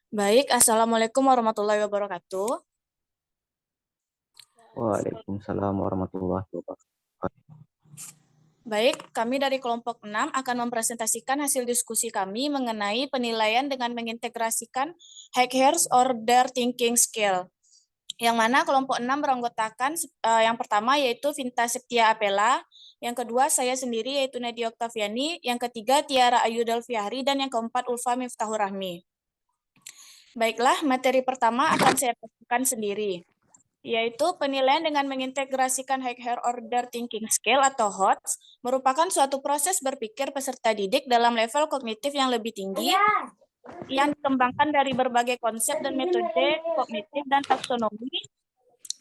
Baik, Assalamualaikum warahmatullahi wabarakatuh. Waalaikumsalam warahmatullahi wabarakatuh. Baik, kami dari kelompok 6 akan mempresentasikan hasil diskusi kami mengenai penilaian dengan mengintegrasikan Hacker's Order Thinking Skill. Yang mana kelompok 6 beranggotakan yang pertama yaitu Vinta Septia Apela, yang kedua saya sendiri yaitu Nadia Oktaviani, yang ketiga Tiara Ayu Delviahri, dan yang keempat Ulfa Miftahur Rahmi. Baiklah, materi pertama akan saya bacakan sendiri, yaitu penilaian dengan mengintegrasikan Higher Order Thinking Scale atau HOTS merupakan suatu proses berpikir peserta didik dalam level kognitif yang lebih tinggi yang dikembangkan dari berbagai konsep dan metode kognitif dan taksonomi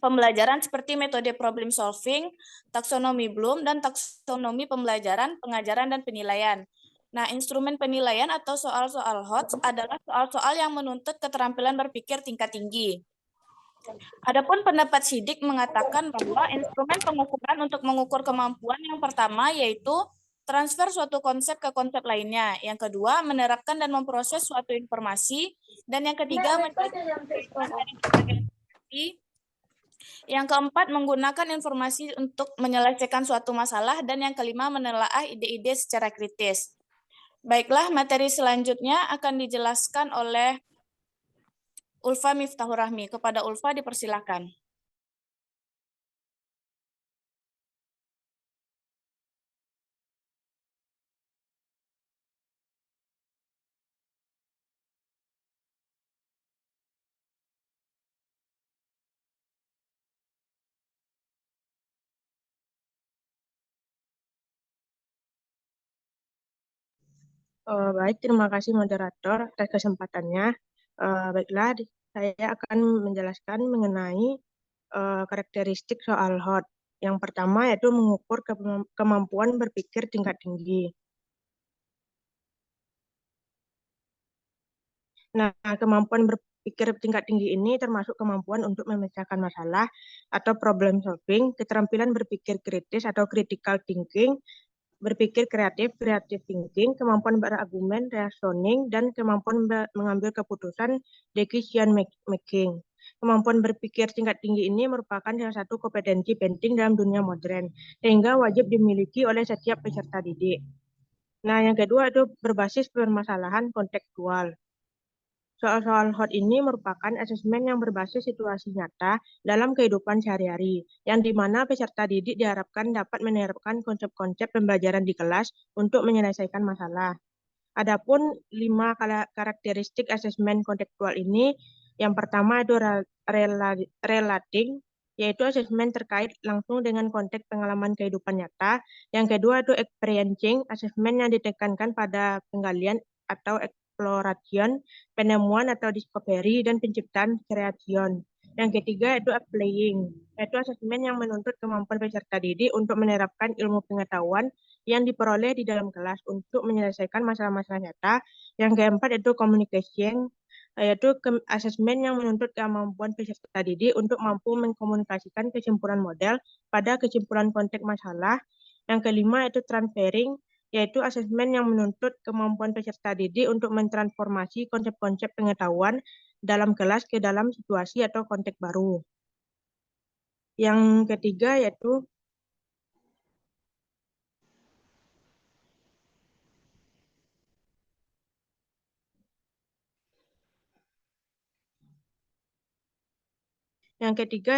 pembelajaran seperti metode problem solving, taksonomi Bloom, dan taksonomi pembelajaran, pengajaran, dan penilaian. Nah, instrumen penilaian atau soal-soal HOTS adalah soal-soal yang menuntut keterampilan berpikir tingkat tinggi. Adapun pendapat sidik mengatakan bahwa instrumen pengukuran untuk mengukur kemampuan yang pertama yaitu transfer suatu konsep ke konsep lainnya. Yang kedua, menerapkan dan memproses suatu informasi. Dan yang ketiga, mencari kaitan dari berbagai informasi. Yang keempat, menggunakan informasi untuk menyelesaikan suatu masalah. Dan yang kelima, menelaah ide-ide secara kritis. Baiklah, materi selanjutnya akan dijelaskan oleh Ulfa Miftahur Rahmi. Kepada Ulfa dipersilakan. Baik, terima kasih moderator atas kesempatannya. Baiklah, saya akan menjelaskan mengenai karakteristik soal HOT. Yang pertama yaitu mengukur kemampuan berpikir tingkat tinggi. Nah, kemampuan berpikir tingkat tinggi ini termasuk kemampuan untuk memecahkan masalah atau problem solving, keterampilan berpikir kritis atau critical thinking, berpikir kreatif, creative thinking, kemampuan berargumen, reasoning, dan kemampuan mengambil keputusan, decision making. Kemampuan berpikir tingkat tinggi ini merupakan salah satu kompetensi penting dalam dunia modern, sehingga wajib dimiliki oleh setiap peserta didik. Nah, yang kedua itu berbasis permasalahan kontekstual. Soal-soal HOT ini merupakan asesmen yang berbasis situasi nyata dalam kehidupan sehari-hari, yang di mana peserta didik diharapkan dapat menerapkan konsep-konsep pembelajaran di kelas untuk menyelesaikan masalah. Adapun 5 karakteristik asesmen kontekstual ini, yang pertama itu relating, yaitu asesmen terkait langsung dengan konteks pengalaman kehidupan nyata. Yang kedua itu experiencing, asesmen yang ditekankan pada penggalian atau exploration, penemuan atau discovery, dan penciptaan creation. Yang ketiga itu applying, yaitu asesmen yang menuntut kemampuan peserta didik untuk menerapkan ilmu pengetahuan yang diperoleh di dalam kelas untuk menyelesaikan masalah-masalah nyata. Yang keempat itu communication, yaitu asesmen yang menuntut kemampuan peserta didik untuk mampu mengkomunikasikan kesimpulan model pada kesimpulan konteks masalah. Yang kelima itu transferring, yaitu asesmen yang menuntut kemampuan peserta didik untuk mentransformasi konsep-konsep pengetahuan dalam kelas ke dalam situasi atau konteks baru. Yang ketiga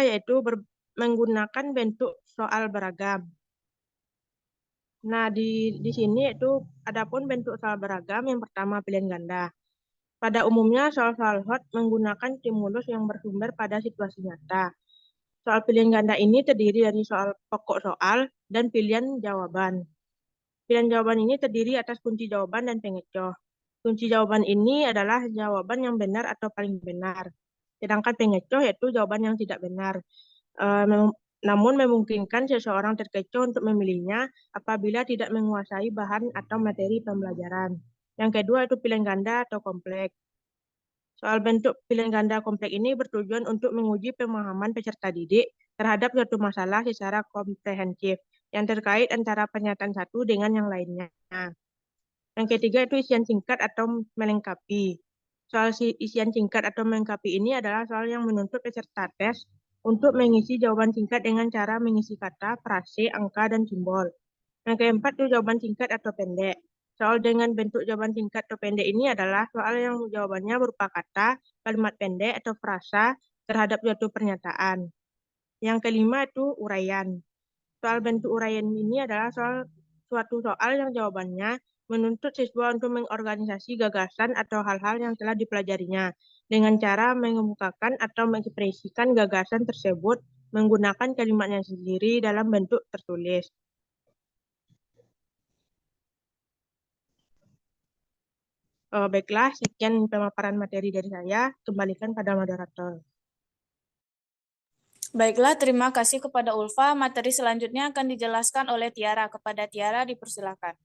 yaitu menggunakan bentuk soal beragam. Nah, di sini itu adapun bentuk soal beragam, yang pertama pilihan ganda. Pada umumnya soal-soal HOT menggunakan stimulus yang bersumber pada situasi nyata. Soal pilihan ganda ini terdiri dari soal pokok soal dan pilihan jawaban. Pilihan jawaban ini terdiri atas kunci jawaban dan pengecoh. Kunci jawaban ini adalah jawaban yang benar atau paling benar. Sedangkan pengecoh yaitu jawaban yang tidak benar. Eh, Namun memungkinkan seseorang terkecoh untuk memilihnya apabila tidak menguasai bahan atau materi pembelajaran. Yang kedua itu pilihan ganda atau kompleks. Soal bentuk pilihan ganda kompleks ini bertujuan untuk menguji pemahaman peserta didik terhadap suatu masalah secara komprehensif yang terkait antara pernyataan satu dengan yang lainnya. Yang ketiga itu isian singkat atau melengkapi. Soal isian singkat atau melengkapi ini adalah soal yang menuntut peserta tes untuk mengisi jawaban singkat dengan cara mengisi kata, frase, angka, dan simbol. Yang keempat itu jawaban singkat atau pendek. Soal dengan bentuk jawaban singkat atau pendek ini adalah soal yang jawabannya berupa kata, kalimat pendek, atau frasa terhadap suatu pernyataan. Yang kelima itu uraian. Soal bentuk uraian ini adalah suatu soal yang jawabannya menuntut siswa untuk mengorganisasi gagasan atau hal-hal yang telah dipelajarinya dengan cara mengemukakan atau mengekspresikan gagasan tersebut menggunakan kalimatnya sendiri dalam bentuk tertulis. Baiklah, sekian pemaparan materi dari saya. Kembalikan pada moderator. Baiklah, terima kasih kepada Ulfa. Materi selanjutnya akan dijelaskan oleh Tiara. Kepada Tiara dipersilakan.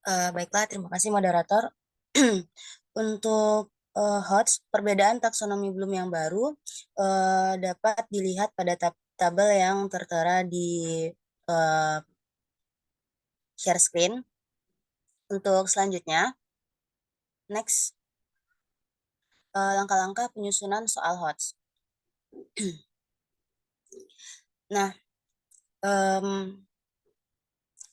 Baiklah, terima kasih moderator. Untuk HOTS, perbedaan taksonomi Bloom yang baru dapat dilihat pada tabel yang tertera di share screen. Untuk selanjutnya, next, langkah-langkah penyusunan soal HOTS. Nah,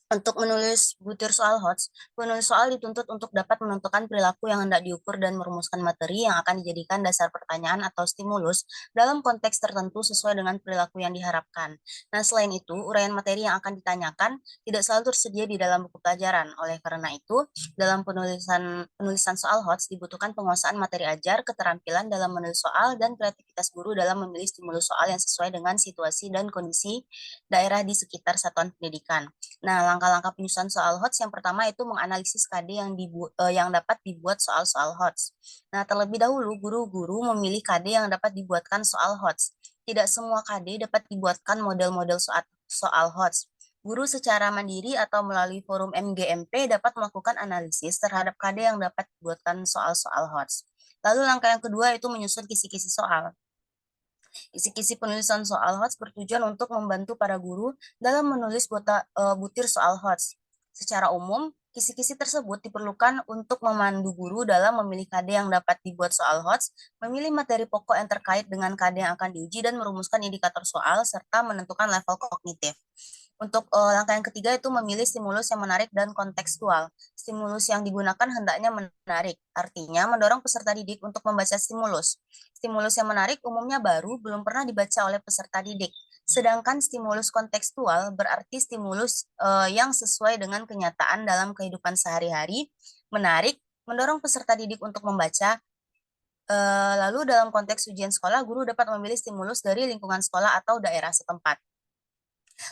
untuk menulis butir soal HOTS, penulis soal dituntut untuk dapat menentukan perilaku yang hendak diukur dan merumuskan materi yang akan dijadikan dasar pertanyaan atau stimulus dalam konteks tertentu sesuai dengan perilaku yang diharapkan. Nah, selain itu, uraian materi yang akan ditanyakan tidak selalu tersedia di dalam buku pelajaran. Oleh karena itu, dalam penulisan soal HOTS dibutuhkan penguasaan materi ajar, keterampilan dalam menulis soal, dan kreativitas guru dalam memilih stimulus soal yang sesuai dengan situasi dan kondisi daerah di sekitar satuan pendidikan. Nah, langkah-langkah penyusunan soal HOTS yang pertama itu menganalisis KD yang dapat dibuat soal-soal HOTS. Nah, terlebih dahulu guru-guru memilih KD yang dapat dibuatkan soal HOTS. Tidak semua KD dapat dibuatkan model-model soal HOTS. Guru secara mandiri atau melalui forum MGMP dapat melakukan analisis terhadap KD yang dapat dibuatkan soal-soal HOTS. Lalu langkah yang kedua itu menyusun kisi-kisi soal. Kisi-kisi penulisan soal HOTS bertujuan untuk membantu para guru dalam menulis butir soal HOTS. Secara umum, kisi-kisi tersebut diperlukan untuk memandu guru dalam memilih KD yang dapat dibuat soal HOTS, memilih materi pokok yang terkait dengan KD yang akan diuji, dan merumuskan indikator soal, serta menentukan level kognitif. Untuk langkah yang ketiga itu memilih stimulus yang menarik dan kontekstual. Stimulus yang digunakan hendaknya menarik, artinya mendorong peserta didik untuk membaca stimulus. Stimulus yang menarik umumnya baru, belum pernah dibaca oleh peserta didik. Sedangkan stimulus kontekstual berarti stimulus yang sesuai dengan kenyataan dalam kehidupan sehari-hari, menarik, mendorong peserta didik untuk membaca. Lalu dalam konteks ujian sekolah, guru dapat memilih stimulus dari lingkungan sekolah atau daerah setempat.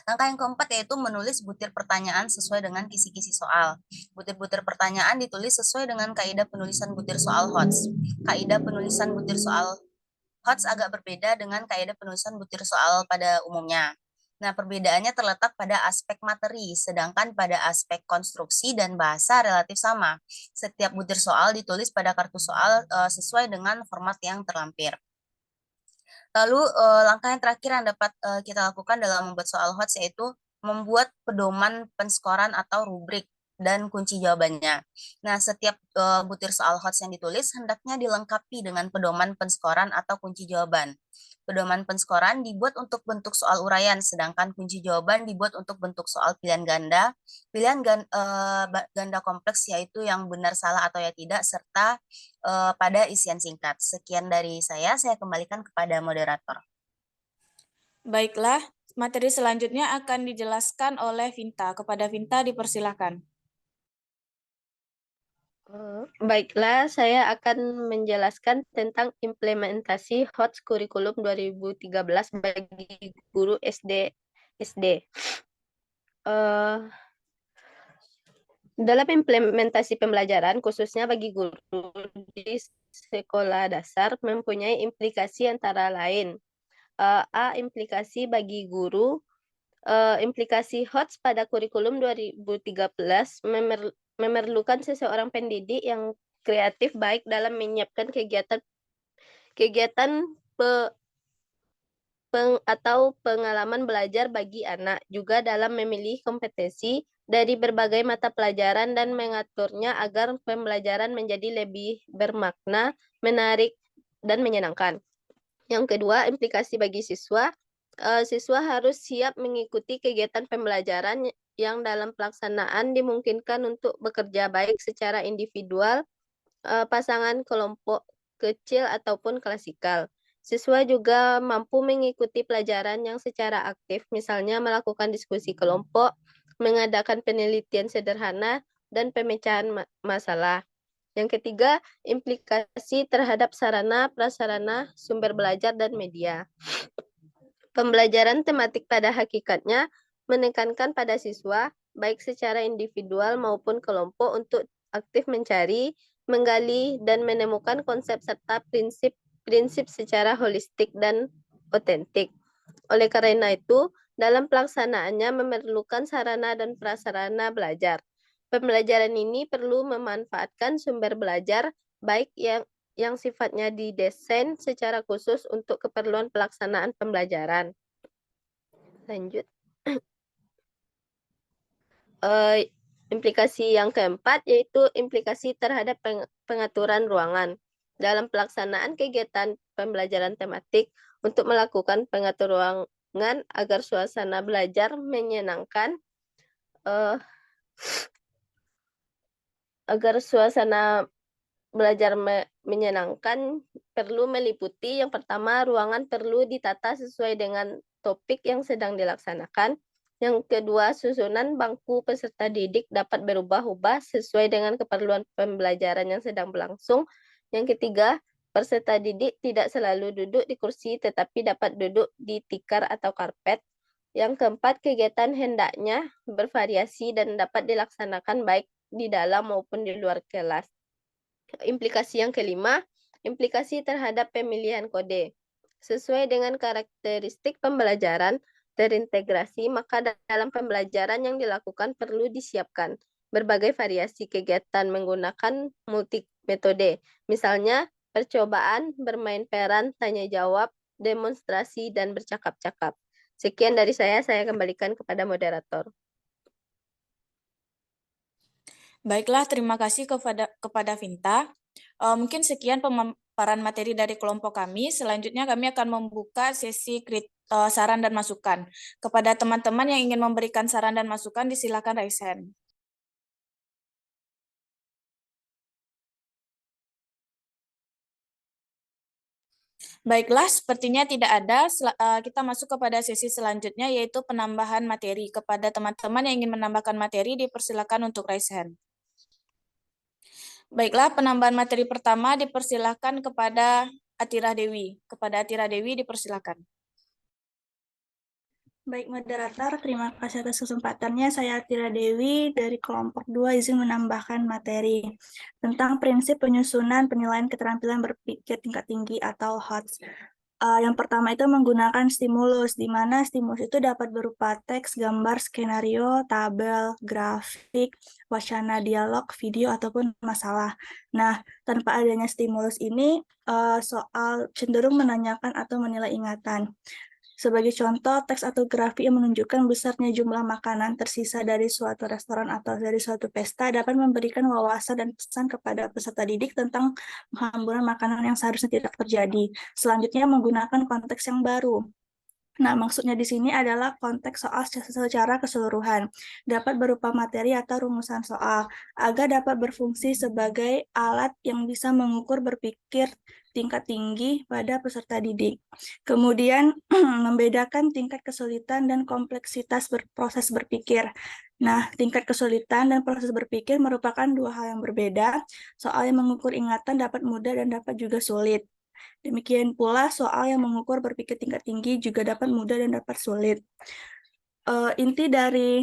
Langkah yang keempat yaitu menulis butir pertanyaan sesuai dengan kisi-kisi soal. Butir-butir pertanyaan ditulis sesuai dengan kaidah penulisan butir soal HOTS. Kaidah penulisan butir soal HOTS agak berbeda dengan kaidah penulisan butir soal pada umumnya. Nah, perbedaannya terletak pada aspek materi, sedangkan pada aspek konstruksi dan bahasa relatif sama. Setiap butir soal ditulis pada kartu soal sesuai dengan format yang terlampir. Lalu langkah yang terakhir yang dapat kita lakukan dalam membuat soal HOTS yaitu membuat pedoman penskoran atau rubrik dan kunci jawabannya. Nah, setiap butir soal HOTS yang ditulis hendaknya dilengkapi dengan pedoman penskoran atau kunci jawaban. Pedoman penskoran dibuat untuk bentuk soal uraian, sedangkan kunci jawaban dibuat untuk bentuk soal pilihan ganda. Pilihan ganda kompleks yaitu yang benar, salah, atau ya tidak, serta pada isian singkat. Sekian dari saya kembalikan kepada moderator. Baiklah, materi selanjutnya akan dijelaskan oleh Vinta. Kepada Vinta dipersilakan. Baiklah, saya akan menjelaskan tentang implementasi HOTS Kurikulum 2013 bagi guru SD. Dalam implementasi pembelajaran, khususnya bagi guru di sekolah dasar, mempunyai implikasi antara lain. A. Implikasi bagi guru. Implikasi HOTS pada kurikulum 2013 memerlukan seseorang pendidik yang kreatif baik dalam menyiapkan kegiatan atau pengalaman belajar bagi anak, juga dalam memilih kompetensi dari berbagai mata pelajaran dan mengaturnya agar pembelajaran menjadi lebih bermakna, menarik, dan menyenangkan. Yang kedua, implikasi bagi siswa. Siswa harus siap mengikuti kegiatan pembelajaran yang dalam pelaksanaan dimungkinkan untuk bekerja baik secara individual, pasangan, kelompok kecil, ataupun klasikal. Siswa juga mampu mengikuti pelajaran yang secara aktif, misalnya melakukan diskusi kelompok, mengadakan penelitian sederhana, dan pemecahan masalah. Yang ketiga, implikasi terhadap sarana, prasarana, sumber belajar, dan media. Pembelajaran tematik pada hakikatnya menekankan pada siswa, baik secara individual maupun kelompok, untuk aktif mencari, menggali, dan menemukan konsep serta prinsip secara holistik dan otentik. Oleh karena itu, dalam pelaksanaannya memerlukan sarana dan prasarana belajar. Pembelajaran ini perlu memanfaatkan sumber belajar, baik yang sifatnya didesain secara khusus untuk keperluan pelaksanaan pembelajaran. Lanjut. Implikasi yang keempat yaitu implikasi terhadap pengaturan ruangan. Dalam pelaksanaan kegiatan pembelajaran tematik, untuk melakukan pengatur ruangan agar suasana belajar menyenangkan, perlu meliputi yang pertama, ruangan perlu ditata sesuai dengan topik yang sedang dilaksanakan. Yang kedua, susunan bangku peserta didik dapat berubah-ubah sesuai dengan keperluan pembelajaran yang sedang berlangsung. Yang ketiga, peserta didik tidak selalu duduk di kursi tetapi dapat duduk di tikar atau karpet. Yang keempat, kegiatan hendaknya bervariasi dan dapat dilaksanakan baik di dalam maupun di luar kelas. Implikasi yang kelima, implikasi terhadap pemilihan kode. Sesuai dengan karakteristik pembelajaran terintegrasi, maka dalam pembelajaran yang dilakukan perlu disiapkan berbagai variasi kegiatan menggunakan multi metode. Misalnya, percobaan, bermain peran, tanya jawab, demonstrasi, dan bercakap-cakap. Sekian dari saya kembalikan kepada moderator. Baiklah, terima kasih kepada Vinta. Mungkin sekian pemaparan materi dari kelompok kami. Selanjutnya kami akan membuka sesi saran dan masukan. Kepada teman-teman yang ingin memberikan saran dan masukan, disilakan raise hand. Baiklah, sepertinya tidak ada. Kita masuk kepada sesi selanjutnya, yaitu penambahan materi. Kepada teman-teman yang ingin menambahkan materi, dipersilakan untuk raise hand. Baiklah, penambahan materi pertama dipersilakan kepada Atira Dewi. Kepada Atira Dewi dipersilakan. Baik, moderator, terima kasih atas kesempatannya. Saya Atira Dewi dari kelompok 2 izin menambahkan materi tentang prinsip penyusunan penilaian keterampilan berpikir tingkat tinggi atau HOTS. Yang pertama itu menggunakan stimulus, di mana stimulus itu dapat berupa teks, gambar, skenario, tabel, grafik, wacana dialog, video, ataupun masalah. Nah, tanpa adanya stimulus ini, soal cenderung menanyakan atau menilai ingatan. Sebagai contoh, teks atau grafik yang menunjukkan besarnya jumlah makanan tersisa dari suatu restoran atau dari suatu pesta dapat memberikan wawasan dan pesan kepada peserta didik tentang penghamburan makanan yang seharusnya tidak terjadi. Selanjutnya, menggunakan konteks yang baru. Nah, maksudnya di sini adalah konteks soal secara keseluruhan, dapat berupa materi atau rumusan soal, agar dapat berfungsi sebagai alat yang bisa mengukur berpikir tingkat tinggi pada peserta didik. Kemudian, membedakan tingkat kesulitan dan kompleksitas proses berpikir. Nah, tingkat kesulitan dan proses berpikir merupakan dua hal yang berbeda. Soal yang mengukur ingatan dapat mudah dan dapat juga sulit. Demikian pula soal yang mengukur berpikir tingkat tinggi juga dapat mudah dan dapat sulit. Inti dari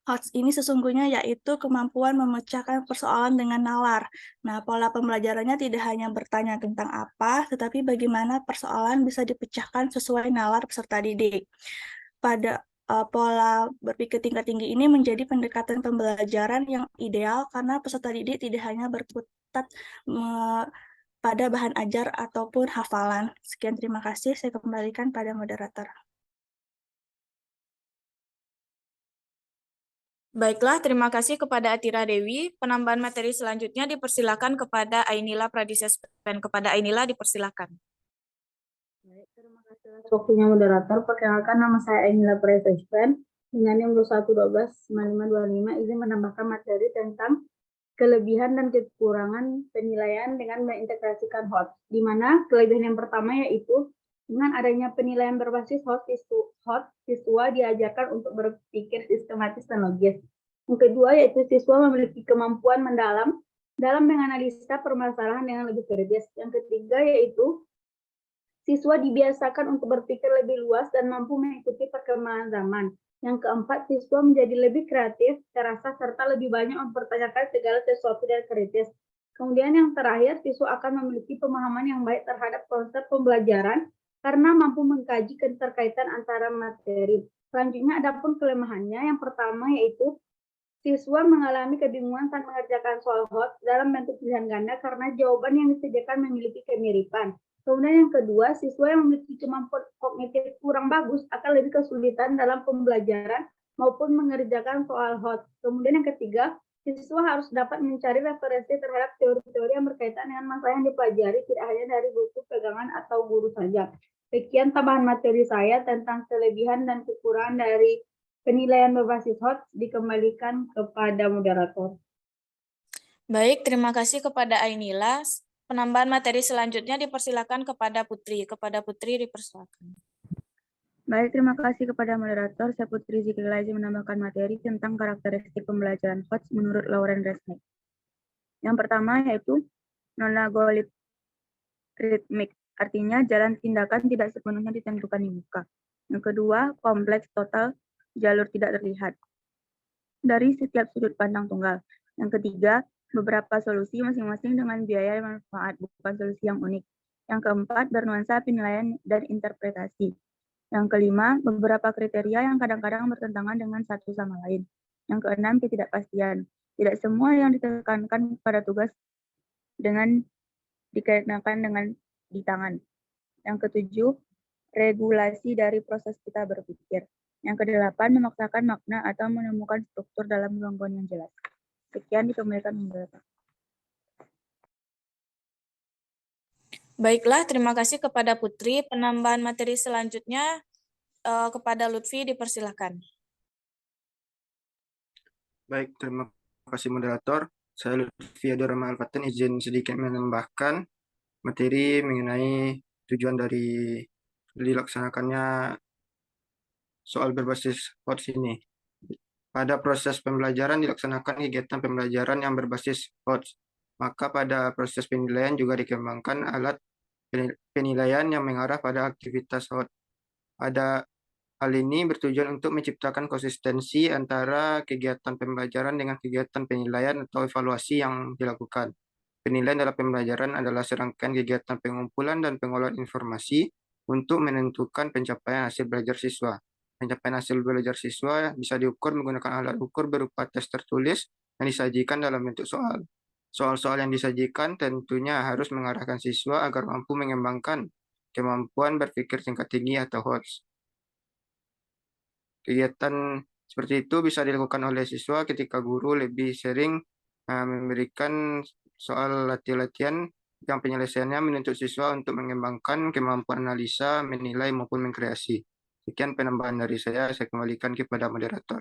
HOTS ini sesungguhnya yaitu kemampuan memecahkan persoalan dengan nalar. Nah, pola pembelajarannya tidak hanya bertanya tentang apa, tetapi bagaimana persoalan bisa dipecahkan sesuai nalar peserta didik. Pada pola berpikir tingkat tinggi ini menjadi pendekatan pembelajaran yang ideal karena peserta didik tidak hanya berkutat pada bahan ajar ataupun hafalan. Sekian, terima kasih. Saya kembalikan pada moderator. Baiklah, terima kasih kepada Atira Dewi. Penambahan materi selanjutnya dipersilakan kepada Ainila Pradisespen. Kepada Ainila dipersilakan. Baik, terima kasih atas waktunya moderator. Perkenalkan, nama saya Ainila Pradisespen dengan nomor 112-9525 izin menambahkan materi tentang kelebihan dan kekurangan penilaian dengan mengintegrasikan HOTS, di mana kelebihan yang pertama yaitu dengan adanya penilaian berbasis HOTS, siswa diajarkan untuk berpikir sistematis dan logis. Yang kedua yaitu siswa memiliki kemampuan mendalam dalam menganalisa permasalahan dengan lebih kritis. Yang ketiga yaitu siswa dibiasakan untuk berpikir lebih luas dan mampu mengikuti perkembangan zaman. Yang keempat, siswa menjadi lebih kreatif, terasa, serta lebih banyak mempertanyakan segala sesuatu dan kritis. Kemudian yang terakhir, siswa akan memiliki pemahaman yang baik terhadap konsep pembelajaran karena mampu mengkaji keterkaitan antara materi. Selanjutnya, adapun kelemahannya, yang pertama yaitu siswa mengalami kebingungan saat mengerjakan soal HOTS dalam bentuk pilihan ganda karena jawaban yang disediakan memiliki kemiripan. Kemudian yang kedua, siswa yang memiliki kemampuan kognitif kurang bagus akan lebih kesulitan dalam pembelajaran maupun mengerjakan soal HOTS. Kemudian yang ketiga, siswa harus dapat mencari referensi terhadap teori-teori yang berkaitan dengan masalah yang dipelajari, tidak hanya dari buku pegangan atau guru saja. Sekian tambahan materi saya tentang kelebihan dan kekurangan dari penilaian berbasis HOTS, dikembalikan kepada moderator. Baik, terima kasih kepada Ainila. Penambahan materi selanjutnya dipersilakan kepada Putri. Kepada Putri dipersilakan. Baik, terima kasih kepada moderator. Saya Putri Zikrila izin menambahkan materi tentang karakteristik pembelajaran HOTS menurut Lauren Resnick. Yang pertama yaitu non-algorithmic, artinya jalan tindakan tidak sepenuhnya ditentukan di muka. Yang kedua, kompleks total, jalur tidak terlihat dari setiap sudut pandang tunggal. Yang ketiga, beberapa solusi masing-masing dengan biaya dan manfaat, bukan solusi yang unik. Yang keempat, bernuansa penilaian dan interpretasi. Yang kelima, beberapa kriteria yang kadang-kadang bertentangan dengan satu sama lain. Yang keenam, ketidakpastian. Tidak semua yang ditekankan pada tugas dengan dikaitkan dengan di tangan. Yang ketujuh, regulasi dari proses kita berpikir. Yang kedelapan, memaksakan makna atau menemukan struktur dalam gangguan yang jelas. Sekian, dikembalikan moderator. Baiklah, terima kasih kepada Putri. Penambahan materi selanjutnya kepada Lutfi, dipersilakan. Baik, terima kasih moderator. Saya Lutfi Adorama Al-Fatin izin sedikit menambahkan materi mengenai tujuan dari dilaksanakannya soal berbasis HOTS ini. Pada proses pembelajaran dilaksanakan kegiatan pembelajaran yang berbasis HOTS. Maka pada proses penilaian juga dikembangkan alat penilaian yang mengarah pada aktivitas HOTS. Hal ini bertujuan untuk menciptakan konsistensi antara kegiatan pembelajaran dengan kegiatan penilaian atau evaluasi yang dilakukan. Penilaian dalam pembelajaran adalah serangkaian kegiatan pengumpulan dan pengolahan informasi untuk menentukan pencapaian hasil belajar siswa. Pencapaian hasil belajar siswa bisa diukur menggunakan alat ukur berupa tes tertulis yang disajikan dalam bentuk soal. Soal-soal yang disajikan tentunya harus mengarahkan siswa agar mampu mengembangkan kemampuan berpikir tingkat tinggi atau HOTS. Kegiatan seperti itu bisa dilakukan oleh siswa ketika guru lebih sering memberikan soal latihan-latihan yang penyelesaiannya menuntut siswa untuk mengembangkan kemampuan analisa, menilai, maupun mengkreasi. Sekian penambahan dari saya kembalikan kepada moderator.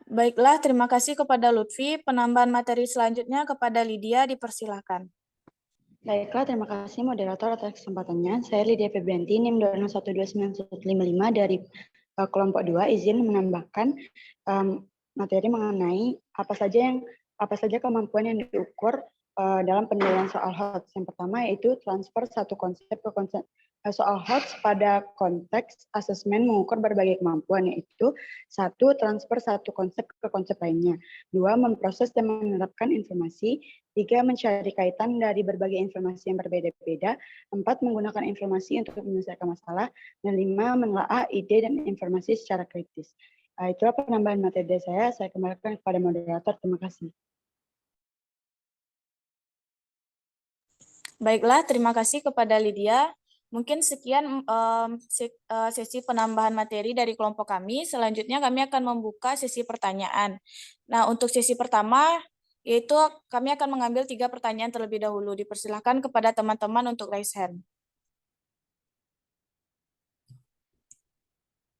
Baiklah, terima kasih kepada Lutfi. Penambahan materi selanjutnya kepada Lydia, dipersilakan. Baiklah, terima kasih moderator atas kesempatannya. Saya Lydia Febrianti, NIM 2129155 dari kelompok 2, izin menambahkan materi mengenai apa saja kemampuan yang diukur dalam penilaian soal HOTS. Yang pertama yaitu transfer satu konsep ke konsep soal HOTS pada konteks asesmen mengukur berbagai kemampuan, yaitu 1. Transfer satu konsep ke konsep lainnya, 2. Memproses dan menerapkan informasi, 3. Mencari kaitan dari berbagai informasi yang berbeda-beda, 4. Menggunakan informasi untuk menyelesaikan masalah, dan 5. Menelaah ide dan informasi secara kritis. Itulah penambahan materi dari saya kembalikan kepada moderator. Terima kasih. Baiklah, terima kasih kepada Lydia. Mungkin sekian sesi penambahan materi dari kelompok kami. Selanjutnya kami akan membuka sesi pertanyaan. Nah, untuk sesi pertama, yaitu kami akan mengambil 3 pertanyaan terlebih dahulu. Dipersilahkan kepada teman-teman untuk raise hand.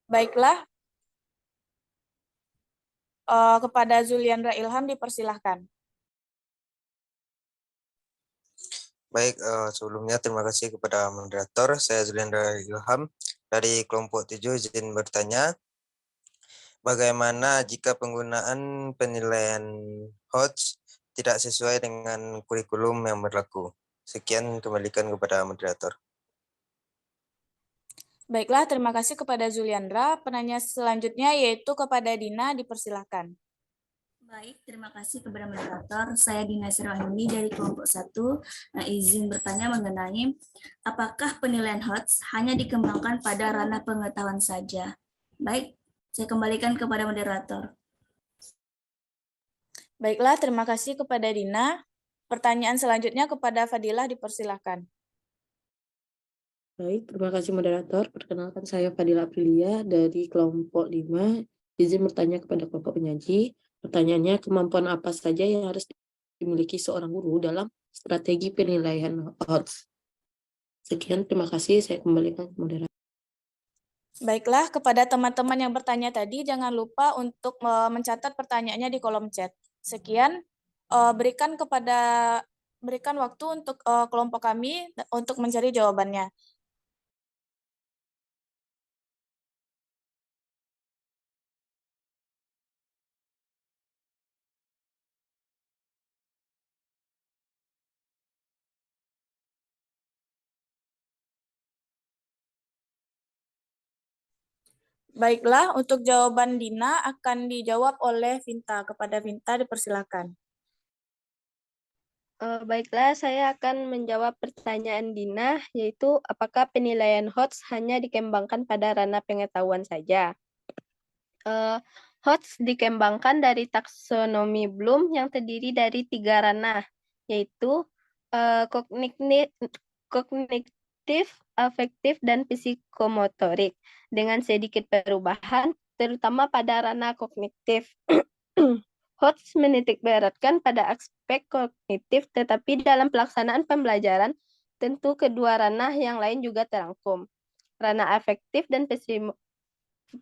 Baiklah, kepada Zuliandra Ilham dipersilahkan. Baik, sebelumnya terima kasih kepada moderator. Saya Zulendra Ilham dari kelompok 7 izin bertanya. Bagaimana jika penggunaan penilaian HOTS tidak sesuai dengan kurikulum yang berlaku? Sekian, kembalikan kepada moderator. Baiklah, terima kasih kepada Zuliandra. Penanya selanjutnya yaitu kepada Dina, dipersilahkan. Baik, terima kasih kepada moderator. Saya Dina Sirwahini dari kelompok 1. Izin bertanya mengenai apakah penilaian HOTS hanya dikembangkan pada ranah pengetahuan saja. Baik, saya kembalikan kepada moderator. Baiklah, terima kasih kepada Dina. Pertanyaan selanjutnya kepada Fadilah, dipersilahkan. Baik, terima kasih moderator. Perkenalkan saya Fadila Aprilia dari kelompok 5. Izin bertanya kepada kelompok penyaji. Pertanyaannya, kemampuan apa saja yang harus dimiliki seorang guru dalam strategi penilaian HOTS? Sekian, terima kasih. Saya kembalikan ke moderator. Baiklah, kepada teman-teman yang bertanya tadi, jangan lupa untuk mencatat pertanyaannya di kolom chat. Sekian, berikan waktu untuk kelompok kami untuk mencari jawabannya. Baiklah, untuk jawaban Dina akan dijawab oleh Vinta. Kepada Vinta, dipersilakan. Baiklah, saya akan menjawab pertanyaan Dina, yaitu apakah penilaian HOTS hanya dikembangkan pada ranah pengetahuan saja? HOTS dikembangkan dari taksonomi Bloom yang terdiri dari 3 ranah, yaitu kognitif, afektif, dan psikomotorik, dengan sedikit perubahan, terutama pada ranah kognitif. HOTS menitik beratkan pada aspek kognitif, tetapi dalam pelaksanaan pembelajaran, tentu kedua ranah yang lain juga terangkum. Ranah afektif dan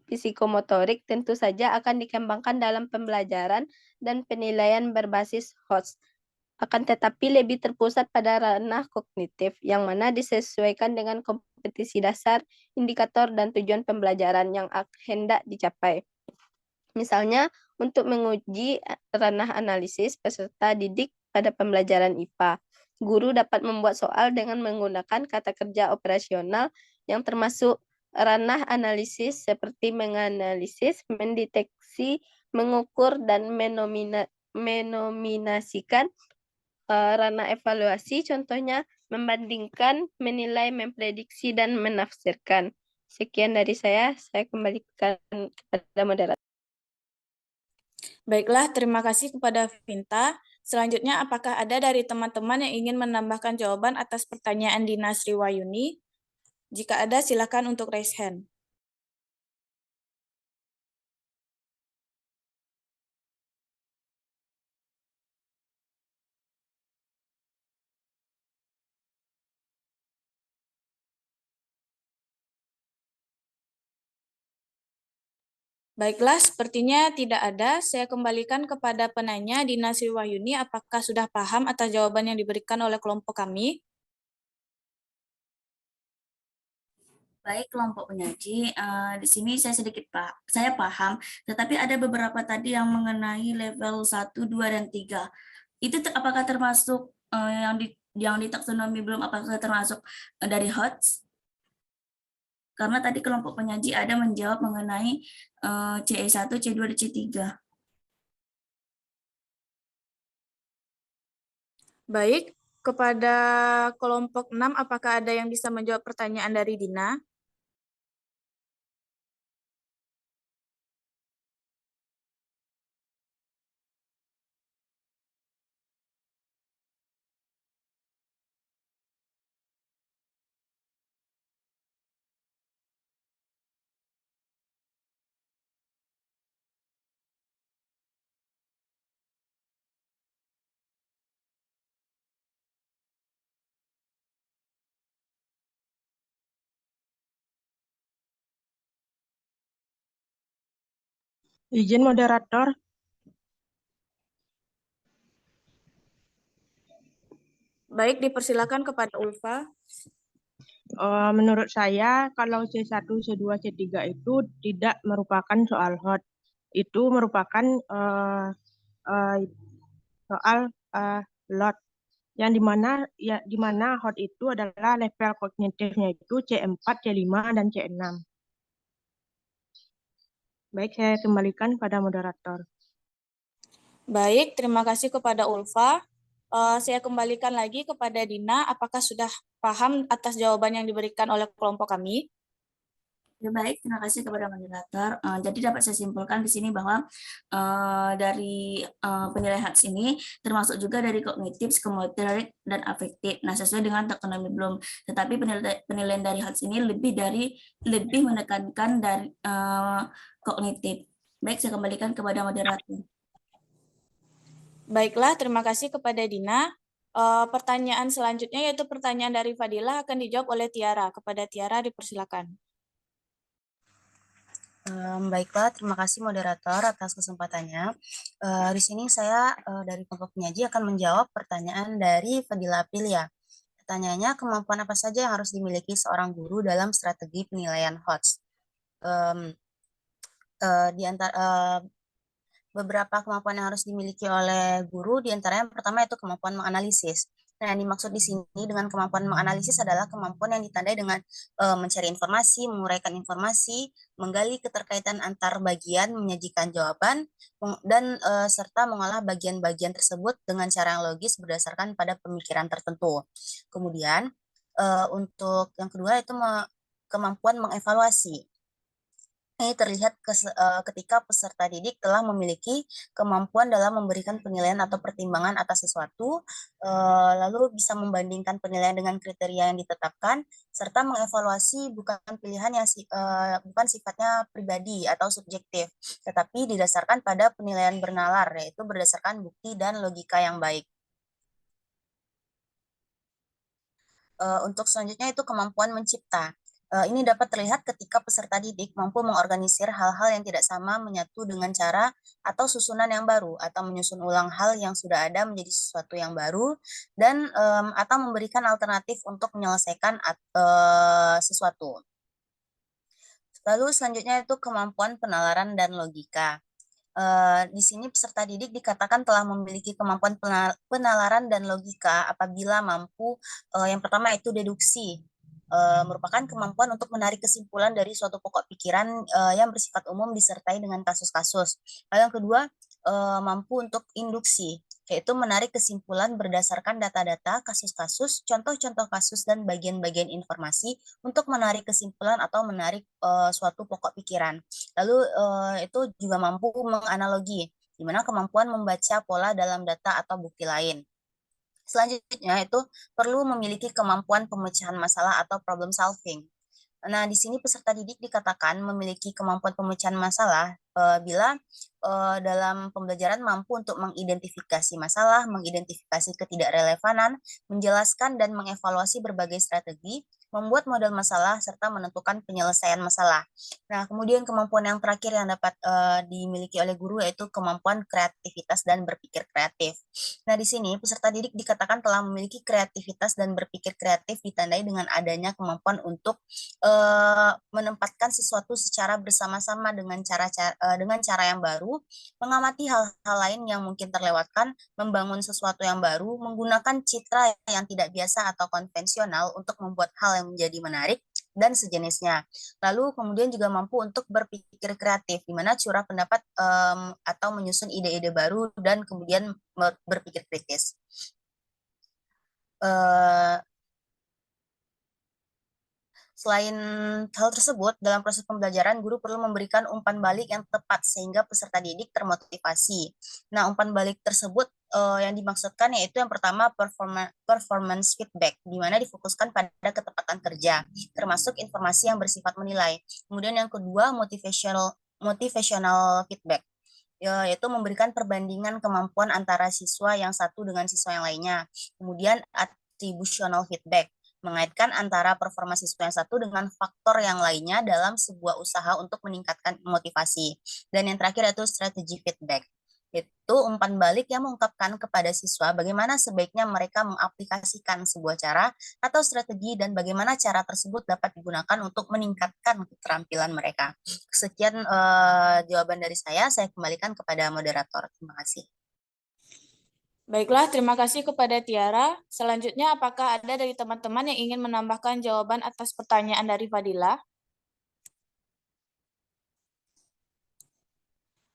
psikomotorik tentu saja akan dikembangkan dalam pembelajaran dan penilaian berbasis HOTS. Akan tetapi lebih terpusat pada ranah kognitif, yang mana disesuaikan dengan kompetisi dasar, indikator, dan tujuan pembelajaran yang hendak dicapai. Misalnya, untuk menguji ranah analisis peserta didik pada pembelajaran IPA, guru dapat membuat soal dengan menggunakan kata kerja operasional yang termasuk ranah analisis seperti menganalisis, mendeteksi, mengukur, dan menominasikan. Ranah evaluasi contohnya membandingkan, menilai, memprediksi, dan menafsirkan. Sekian dari saya kembalikan kepada moderator. Baiklah, terima kasih kepada Vinta. Selanjutnya, apakah ada dari teman-teman yang ingin menambahkan jawaban atas pertanyaan Dina Sriwayuni? Jika ada, silakan untuk raise hand. Baiklah, sepertinya tidak ada. Saya kembalikan kepada penanya Dina Sriwayuni. Apakah sudah paham atas jawaban yang diberikan oleh kelompok kami? Baik, kelompok penyaji, di sini saya paham, tetapi ada beberapa tadi yang mengenai level 1, 2, dan 3. Itu apakah termasuk yang di taksonomi belum, apakah termasuk dari HOTS? Karena tadi kelompok penyaji ada menjawab mengenai CE1, C2, dan C3. Baik, kepada kelompok 6, apakah ada yang bisa menjawab pertanyaan dari Dina? Izin moderator. Baik, dipersilakan kepada Ulfa. Menurut saya, kalau C1, C2, C3 itu tidak merupakan soal hot. Itu merupakan soal lot. Yang dimana hot itu adalah level kognitifnya itu C4, C5, dan C6. Baik, saya kembalikan pada moderator. Baik, terima kasih kepada Ulfa. Saya kembalikan lagi kepada Dina. Apakah sudah paham atas jawaban yang diberikan oleh kelompok kami? Ya, baik, terima kasih kepada moderator. Jadi dapat saya simpulkan di sini bahwa dari penilaian HATS ini termasuk juga dari kognitif, psikomotorik, dan afektif. Nah, sesuai dengan taksonomi Bloom. Tetapi penilaian dari HATS ini lebih menekankan dari kognitif. Baik, saya kembalikan kepada moderator. Baiklah, terima kasih kepada Dina. Pertanyaan selanjutnya yaitu pertanyaan dari Fadila akan dijawab oleh Tiara. Kepada Tiara dipersilakan. Baiklah, terima kasih moderator atas kesempatannya. Di sini saya dari kelompok penyaji akan menjawab pertanyaan dari Fadila Aprilia. Pertanyaannya, kemampuan apa saja yang harus dimiliki seorang guru dalam strategi penilaian HOTS? Di antara beberapa kemampuan yang harus dimiliki oleh guru, di antaranya yang pertama itu kemampuan menganalisis. Nah, yang dimaksud di sini dengan kemampuan menganalisis adalah kemampuan yang ditandai dengan mencari informasi, menguraikan informasi, menggali keterkaitan antar bagian, menyajikan jawaban, dan serta mengolah bagian-bagian tersebut dengan cara yang logis berdasarkan pada pemikiran tertentu. Kemudian, untuk yang kedua itu kemampuan mengevaluasi. Ini terlihat ketika peserta didik telah memiliki kemampuan dalam memberikan penilaian atau pertimbangan atas sesuatu, lalu bisa membandingkan penilaian dengan kriteria yang ditetapkan, serta mengevaluasi bukan pilihan yang bukan sifatnya pribadi atau subjektif, tetapi didasarkan pada penilaian bernalar, yaitu berdasarkan bukti dan logika yang baik. Untuk selanjutnya itu kemampuan mencipta. Ini dapat terlihat ketika peserta didik mampu mengorganisir hal-hal yang tidak sama menyatu dengan cara atau susunan yang baru, atau menyusun ulang hal yang sudah ada menjadi sesuatu yang baru, dan atau memberikan alternatif untuk menyelesaikan sesuatu. Lalu selanjutnya itu kemampuan penalaran dan logika. Di sini peserta didik dikatakan telah memiliki kemampuan penalaran dan logika apabila mampu, yang pertama itu deduksi, merupakan kemampuan untuk menarik kesimpulan dari suatu pokok pikiran yang bersifat umum disertai dengan kasus-kasus. Lalu yang kedua, mampu untuk induksi, yaitu menarik kesimpulan berdasarkan data-data, kasus-kasus, contoh-contoh kasus, dan bagian-bagian informasi untuk menarik kesimpulan atau menarik suatu pokok pikiran. Lalu itu juga mampu menganalogi, di mana kemampuan membaca pola dalam data atau bukti lain. Selanjutnya itu perlu memiliki kemampuan pemecahan masalah atau problem solving. Nah, di sini peserta didik dikatakan memiliki kemampuan pemecahan masalah bila dalam pembelajaran mampu untuk mengidentifikasi masalah, mengidentifikasi ketidakrelevanan, menjelaskan dan mengevaluasi berbagai strategi, membuat model masalah, serta menentukan penyelesaian masalah. Nah, kemudian kemampuan yang terakhir yang dapat dimiliki oleh guru yaitu kemampuan kreativitas dan berpikir kreatif. Nah, di sini peserta didik dikatakan telah memiliki kreativitas dan berpikir kreatif ditandai dengan adanya kemampuan untuk menempatkan sesuatu secara bersama-sama dengan cara yang baru, mengamati hal-hal lain yang mungkin terlewatkan, membangun sesuatu yang baru, menggunakan citra yang tidak biasa atau konvensional untuk membuat hal yang menjadi menarik, dan sejenisnya. Lalu kemudian juga mampu untuk berpikir kreatif, di mana curah pendapat atau menyusun ide-ide baru dan kemudian berpikir kritis. Selain hal tersebut, dalam proses pembelajaran, guru perlu memberikan umpan balik yang tepat sehingga peserta didik termotivasi. Nah, umpan balik tersebut yang dimaksudkan yaitu yang pertama performance feedback, di mana difokuskan pada ketepatan kerja, termasuk informasi yang bersifat menilai. Kemudian yang kedua, motivational feedback, yaitu memberikan perbandingan kemampuan antara siswa yang satu dengan siswa yang lainnya. Kemudian attributional feedback, mengaitkan antara performa siswa yang satu dengan faktor yang lainnya dalam sebuah usaha untuk meningkatkan motivasi. Dan yang terakhir yaitu strategi feedback. Itu umpan balik yang mengungkapkan kepada siswa bagaimana sebaiknya mereka mengaplikasikan sebuah cara atau strategi dan bagaimana cara tersebut dapat digunakan untuk meningkatkan keterampilan mereka. Sekian jawaban dari saya kembalikan kepada moderator. Terima kasih. Baiklah, terima kasih kepada Tiara. Selanjutnya, apakah ada dari teman-teman yang ingin menambahkan jawaban atas pertanyaan dari Fadila?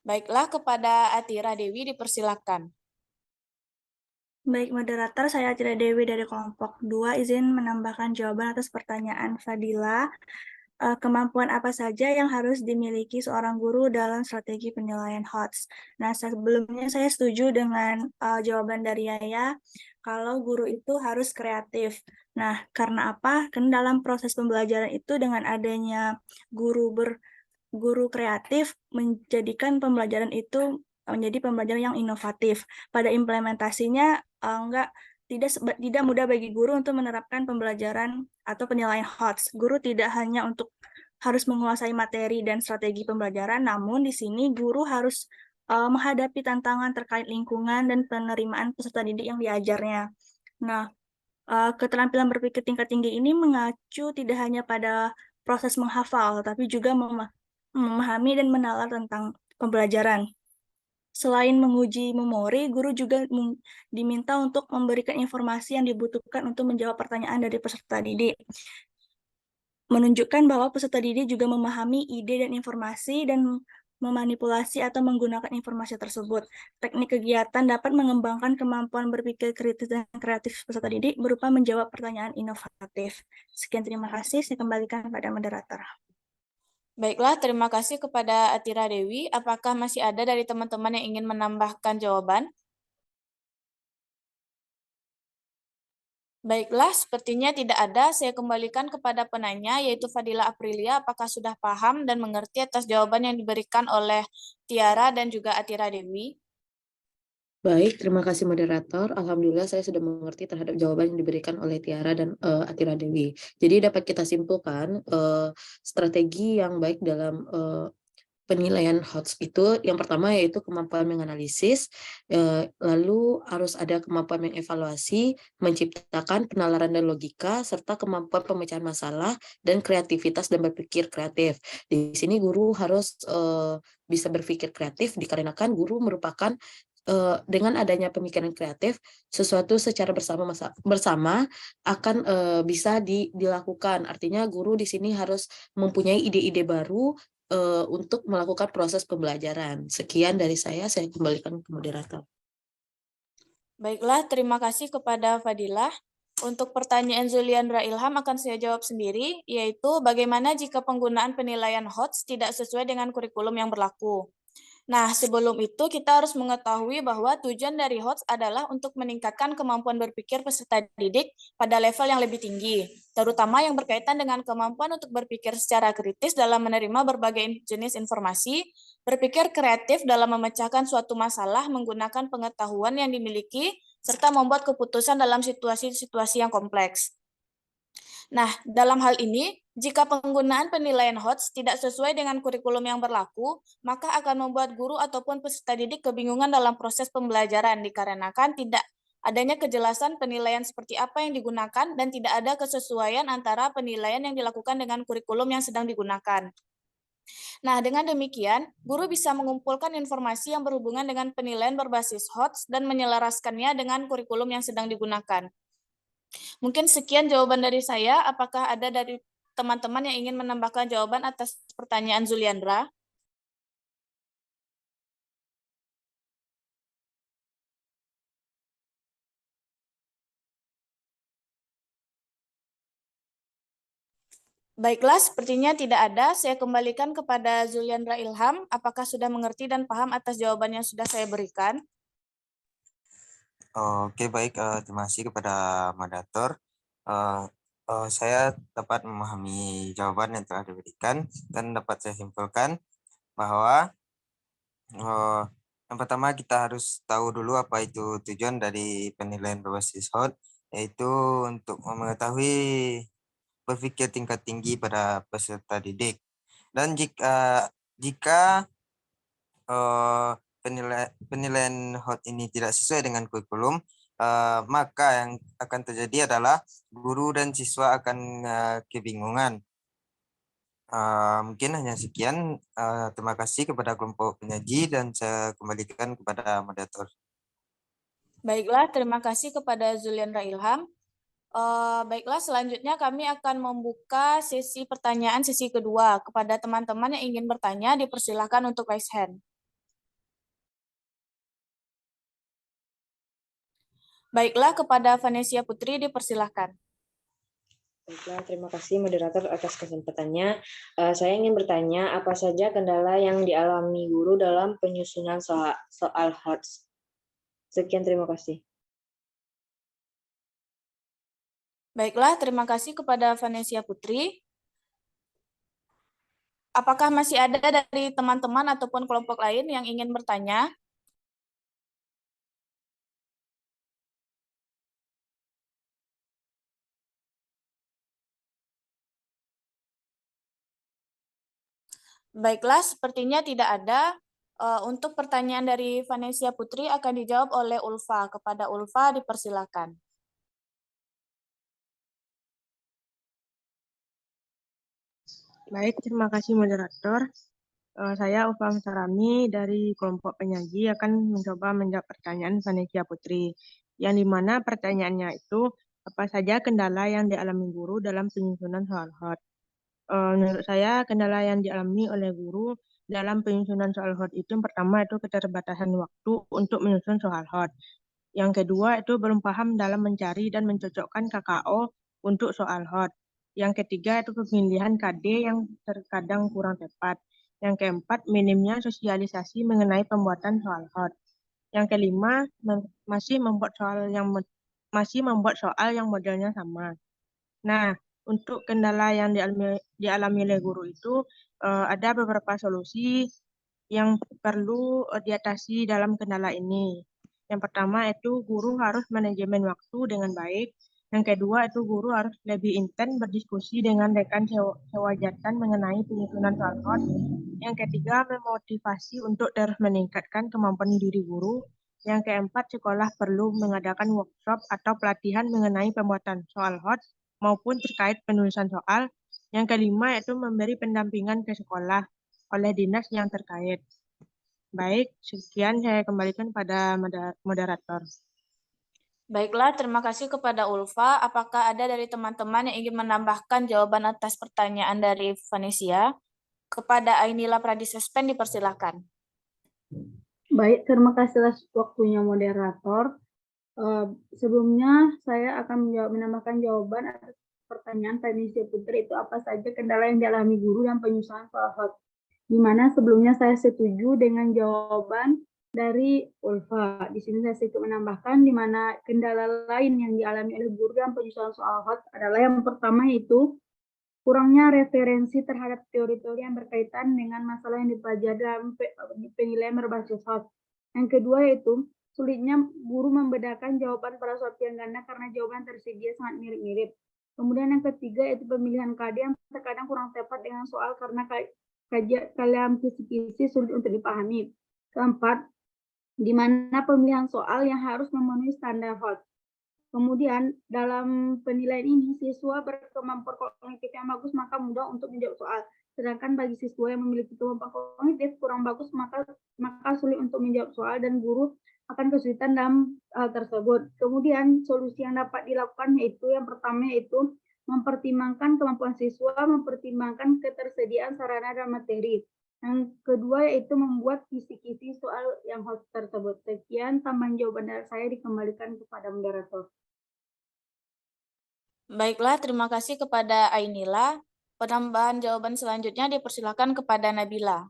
Baiklah, kepada Atira Dewi dipersilakan. Baik, moderator, saya Atira Dewi dari kelompok 2 izin menambahkan jawaban atas pertanyaan Fadila. Kemampuan apa saja yang harus dimiliki seorang guru dalam strategi penilaian HOTS? Nah, sebelumnya saya setuju dengan jawaban dari Yaya, kalau guru itu harus kreatif. Nah, karena apa? Karena dalam proses pembelajaran itu dengan adanya guru kreatif menjadikan pembelajaran itu menjadi pembelajaran yang inovatif. Pada implementasinya tidak mudah bagi guru untuk menerapkan pembelajaran atau penilaian HOTS. Guru tidak hanya harus menguasai materi dan strategi pembelajaran, namun di sini guru harus menghadapi tantangan terkait lingkungan dan penerimaan peserta didik yang diajarnya. Nah, keterampilan berpikir tingkat tinggi ini mengacu tidak hanya pada proses menghafal, tapi juga memahami dan menalar tentang pembelajaran. Selain menguji memori, guru juga diminta untuk memberikan informasi yang dibutuhkan untuk menjawab pertanyaan dari peserta didik. Menunjukkan bahwa peserta didik juga memahami ide dan informasi dan memanipulasi atau menggunakan informasi tersebut. Teknik kegiatan dapat mengembangkan kemampuan berpikir kritis dan kreatif peserta didik berupa menjawab pertanyaan inovatif. Sekian, terima kasih. Saya kembalikan pada moderator. Baiklah, terima kasih kepada Atira Dewi. Apakah masih ada dari teman-teman yang ingin menambahkan jawaban? Baiklah, sepertinya tidak ada. Saya kembalikan kepada penanya, yaitu Fadila Aprilia. Apakah sudah paham dan mengerti atas jawaban yang diberikan oleh Tiara dan juga Atira Dewi? Baik, terima kasih moderator. Alhamdulillah saya sudah mengerti terhadap jawaban yang diberikan oleh Tiara dan Atira Dewi. Jadi dapat kita simpulkan strategi yang baik dalam penilaian HOTS itu yang pertama yaitu kemampuan menganalisis, lalu harus ada kemampuan mengevaluasi, menciptakan penalaran dan logika, serta kemampuan pemecahan masalah dan kreativitas dan berpikir kreatif. Di sini guru harus bisa berpikir kreatif dikarenakan guru merupakan dengan adanya pemikiran kreatif, sesuatu secara bersama akan bisa dilakukan. Artinya guru di sini harus mempunyai ide-ide baru untuk melakukan proses pembelajaran. Sekian dari saya kembalikan ke moderator. Baiklah, terima kasih kepada Fadilah. Untuk pertanyaan Zuliandra Ilham akan saya jawab sendiri, yaitu bagaimana jika penggunaan penilaian HOTS tidak sesuai dengan kurikulum yang berlaku. Nah, sebelum itu kita harus mengetahui bahwa tujuan dari HOTS adalah untuk meningkatkan kemampuan berpikir peserta didik pada level yang lebih tinggi, terutama yang berkaitan dengan kemampuan untuk berpikir secara kritis dalam menerima berbagai jenis informasi, berpikir kreatif dalam memecahkan suatu masalah menggunakan pengetahuan yang dimiliki, serta membuat keputusan dalam situasi-situasi yang kompleks. Nah, dalam hal ini, jika penggunaan penilaian HOTS tidak sesuai dengan kurikulum yang berlaku, maka akan membuat guru ataupun peserta didik kebingungan dalam proses pembelajaran dikarenakan tidak adanya kejelasan penilaian seperti apa yang digunakan dan tidak ada kesesuaian antara penilaian yang dilakukan dengan kurikulum yang sedang digunakan. Nah, dengan demikian, guru bisa mengumpulkan informasi yang berhubungan dengan penilaian berbasis HOTS dan menyelaraskannya dengan kurikulum yang sedang digunakan. Mungkin sekian jawaban dari saya. Apakah ada dari teman-teman yang ingin menambahkan jawaban atas pertanyaan Zuliandra? Baiklah, sepertinya tidak ada. Saya kembalikan kepada Zuliandra Ilham. Apakah sudah mengerti dan paham atas jawaban yang sudah saya berikan? Oke, baik. Terima kasih kepada moderator. Saya dapat memahami jawaban yang telah diberikan dan dapat saya simpulkan bahwa yang pertama kita harus tahu dulu apa itu tujuan dari penilaian berbasis HOTS. yaitu untuk mengetahui berpikir tingkat tinggi pada peserta didik. Dan jika penilaian HOT ini tidak sesuai dengan kurikulum, maka yang akan terjadi adalah guru dan siswa akan kebingungan. Mungkin hanya sekian. Terima kasih kepada kelompok penyaji dan saya kembalikan kepada moderator. Baiklah, terima kasih kepada Zuliandra Ilham. Baiklah, selanjutnya kami akan membuka sesi pertanyaan sesi kedua. Kepada teman-teman yang ingin bertanya, dipersilahkan untuk raise hand. Baiklah, kepada Vanesia Putri dipersilahkan. Baiklah, terima kasih moderator atas kesempatannya. Saya ingin bertanya, apa saja kendala yang dialami guru dalam penyusunan soal HOTS? Sekian, terima kasih. Baiklah, terima kasih kepada Vanesia Putri. Apakah masih ada dari teman-teman ataupun kelompok lain yang ingin bertanya? Baiklah, sepertinya tidak ada. Untuk pertanyaan dari Vanesia Putri akan dijawab oleh Ulfa. Kepada Ulfa dipersilakan. Baik, terima kasih moderator. Saya Ulfa Sarami dari kelompok penyaji akan mencoba menjawab pertanyaan Vanesia Putri. Yang dimana pertanyaannya itu, apa saja kendala yang dialami guru dalam penyusunan soal HOT? Menurut saya, kendala yang dialami oleh guru dalam penyusunan soal HOT itu yang pertama itu keterbatasan waktu untuk menyusun soal HOT. Yang kedua itu belum paham dalam mencari dan mencocokkan KKO untuk soal HOT. Yang ketiga itu pemilihan KD yang terkadang kurang tepat. Yang keempat, minimnya sosialisasi mengenai pembuatan soal HOT. Yang kelima, masih membuat soal yang modelnya sama. Nah, untuk kendala yang dialami oleh guru itu ada beberapa solusi yang perlu diatasi dalam kendala ini. Yang pertama itu guru harus manajemen waktu dengan baik. Yang kedua itu guru harus lebih intens berdiskusi dengan rekan sewajatan mengenai penyusunan soal HOT. Yang ketiga memotivasi untuk terus meningkatkan kemampuan diri guru. Yang keempat sekolah perlu mengadakan workshop atau pelatihan mengenai pembuatan soal HOT maupun terkait penulisan soal. Yang kelima yaitu memberi pendampingan ke sekolah oleh dinas yang terkait. Baik, sekian saya kembalikan pada moderator. Baiklah, terima kasih kepada Ulfa. Apakah ada dari teman-teman yang ingin menambahkan jawaban atas pertanyaan dari Vanesia? Kepada Ainila Pradisespen dipersilahkan. Baik, terima kasih atas waktunya moderator. Sebelumnya saya akan menambahkan jawaban atas pertanyaan Vanesia Putri itu apa saja kendala yang dialami guru dan penyusunan soal HOT. Di mana sebelumnya saya setuju dengan jawaban dari Ulfa. Di sini saya sedikit menambahkan di mana kendala lain yang dialami oleh guru dan penyusunan soal HOT adalah yang pertama yaitu kurangnya referensi terhadap teori-teori yang berkaitan dengan masalah yang dipelajari dalam penilaian berbasis HOT. Yang kedua yaitu sulitnya guru membedakan jawaban pada suatu yang ganda karena jawaban tersedia sangat mirip-mirip. Kemudian yang ketiga yaitu pemilihan KD yang terkadang kurang tepat dengan soal karena kajian kisi-kisi sulit untuk dipahami. Keempat, di mana pemilihan soal yang harus memenuhi standar HOT. Kemudian dalam penilaian ini siswa berkemampuan kognitif yang bagus maka mudah untuk menjawab soal. Sedangkan bagi siswa yang memiliki kemampuan kognitif kurang bagus maka sulit untuk menjawab soal dan guru akan kesulitan dalam hal tersebut. Kemudian solusi yang dapat dilakukan yaitu yang pertama yaitu mempertimbangkan kemampuan siswa, mempertimbangkan ketersediaan sarana dan materi. Yang kedua yaitu membuat kisi-kisi soal yang HOT tersebut. Sekian tambahan jawaban dari saya dikembalikan kepada moderator. Baiklah, terima kasih kepada Ainila. Penambahan jawaban selanjutnya dipersilakan kepada Nabila.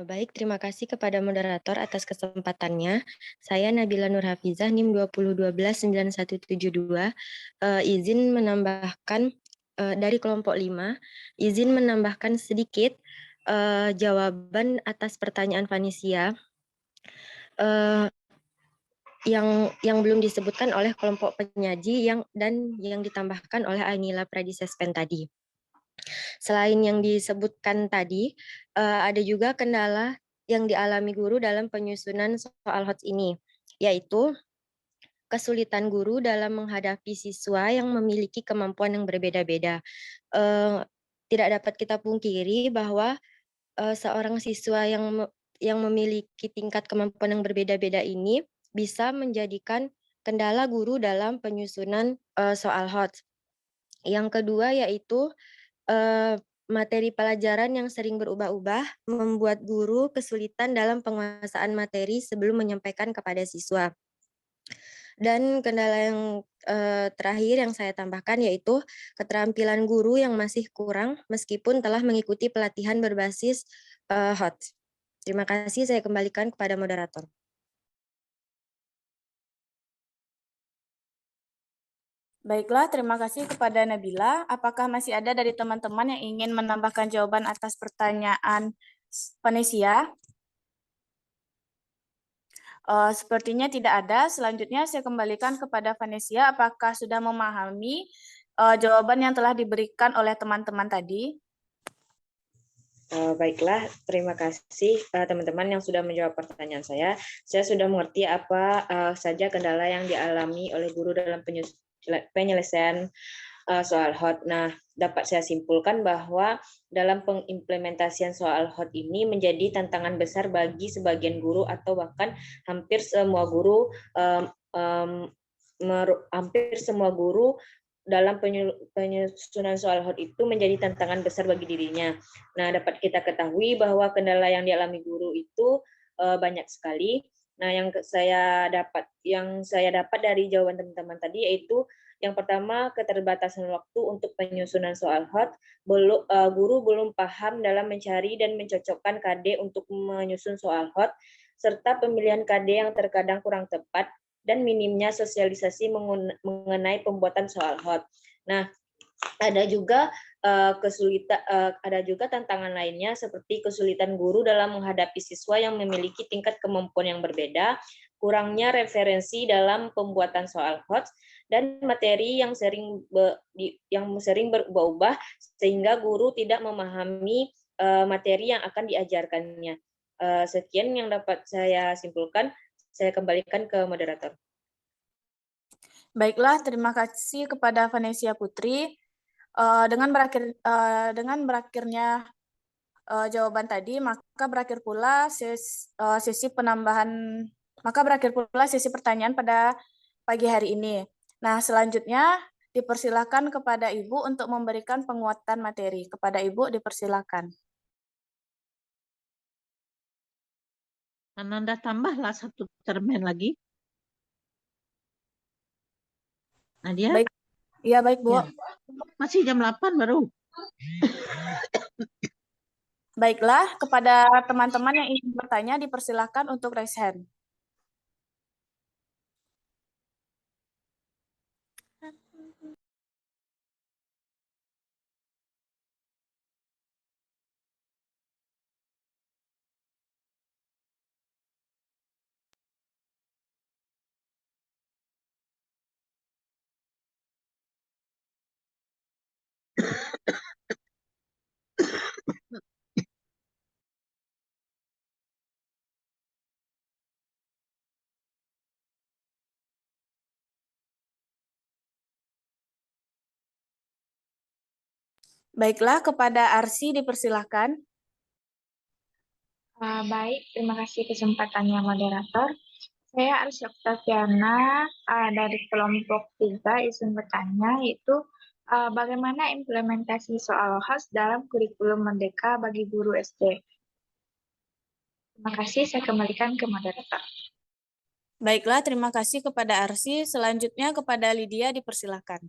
Baik, terima kasih kepada moderator atas kesempatannya. Saya Nabila Nurhafizah, NIM 20129172, izin menambahkan dari kelompok 5, izin menambahkan sedikit jawaban atas pertanyaan Vanesia. yang belum disebutkan oleh kelompok penyaji dan yang ditambahkan oleh Ainila Pradisespen tadi. Selain yang disebutkan tadi, ada juga kendala yang dialami guru dalam penyusunan soal HOTS ini, yaitu kesulitan guru dalam menghadapi siswa yang memiliki kemampuan yang berbeda-beda. Tidak dapat kita pungkiri bahwa seorang siswa yang memiliki tingkat kemampuan yang berbeda-beda ini bisa menjadikan kendala guru dalam penyusunan soal HOTS. Yang kedua yaitu materi pelajaran yang sering berubah-ubah membuat guru kesulitan dalam penguasaan materi sebelum menyampaikan kepada siswa. Dan kendala yang terakhir yang saya tambahkan yaitu keterampilan guru yang masih kurang meskipun telah mengikuti pelatihan berbasis HOTS. Terima kasih, saya kembalikan kepada moderator. Baiklah, terima kasih kepada Nabila. Apakah masih ada dari teman-teman yang ingin menambahkan jawaban atas pertanyaan Vanesia? Sepertinya tidak ada. Selanjutnya saya kembalikan kepada Vanesia. Apakah sudah memahami jawaban yang telah diberikan oleh teman-teman tadi? Baiklah, terima kasih teman-teman yang sudah menjawab pertanyaan saya. Saya sudah mengerti apa saja kendala yang dialami oleh guru dalam penyelesaian soal HOT. Nah, dapat saya simpulkan bahwa dalam pengimplementasian soal HOT ini menjadi tantangan besar bagi sebagian guru atau bahkan hampir semua guru dalam penyusunan soal HOT itu menjadi tantangan besar bagi dirinya. Nah, dapat kita ketahui bahwa kendala yang dialami guru itu banyak sekali. Nah, yang saya dapat dari jawaban teman-teman tadi yaitu yang pertama, keterbatasan waktu untuk penyusunan soal HOT. Guru belum paham dalam mencari dan mencocokkan KD untuk menyusun soal HOT, serta pemilihan KD yang terkadang kurang tepat, dan minimnya sosialisasi mengenai pembuatan soal HOT. Nah, ada juga tantangan lainnya seperti kesulitan guru dalam menghadapi siswa yang memiliki tingkat kemampuan yang berbeda, kurangnya referensi dalam pembuatan soal HOT, dan materi yang sering berubah-ubah sehingga guru tidak memahami materi yang akan diajarkannya. Sekian yang dapat saya simpulkan. Saya kembalikan ke moderator. Baiklah, terima kasih kepada Vanesia Putri. Dengan berakhirnya jawaban tadi, maka berakhir pula sesi pertanyaan pada pagi hari ini. Nah, selanjutnya dipersilakan kepada Ibu untuk memberikan penguatan materi. Kepada Ibu dipersilakan. Ananda tambahlah satu termen lagi. Nadia? Baik. Iya, baik, Bu. Ya. Masih jam 8 baru. Baiklah, kepada teman-teman yang ingin bertanya dipersilakan untuk raise hand. Baiklah, kepada Arsi dipersilakan. Baik, terima kasih kesempatannya moderator. Saya Arsi Oktaviana dari kelompok 3 izin bertanya, yaitu bagaimana implementasi soal HOTS dalam kurikulum Merdeka bagi guru SD. Terima kasih, saya kembalikan ke moderator. Baiklah, terima kasih kepada Arsi. Selanjutnya kepada Lydia dipersilakan.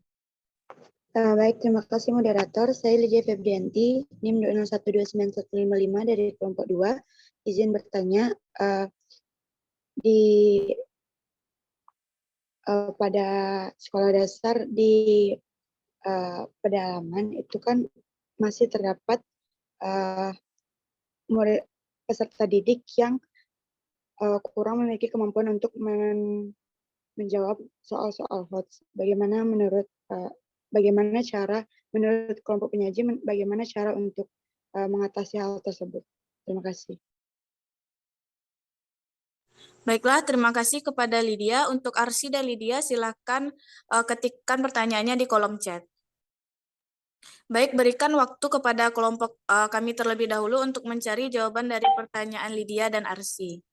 Baik, terima kasih moderator. Saya Lydia Febrianti, NIM 2012955 dari kelompok 2. Izin bertanya, pada sekolah dasar di pedalaman itu kan masih terdapat peserta didik yang kurang memiliki kemampuan untuk menjawab soal-soal HOTS. Bagaimana cara menurut kelompok penyaji, bagaimana cara untuk mengatasi hal tersebut? Terima kasih. Baiklah, terima kasih kepada Lydia. Untuk Arsy dan Lydia, silakan ketikkan pertanyaannya di kolom chat. Baik, berikan waktu kepada kelompok kami terlebih dahulu untuk mencari jawaban dari pertanyaan Lydia dan Arsy.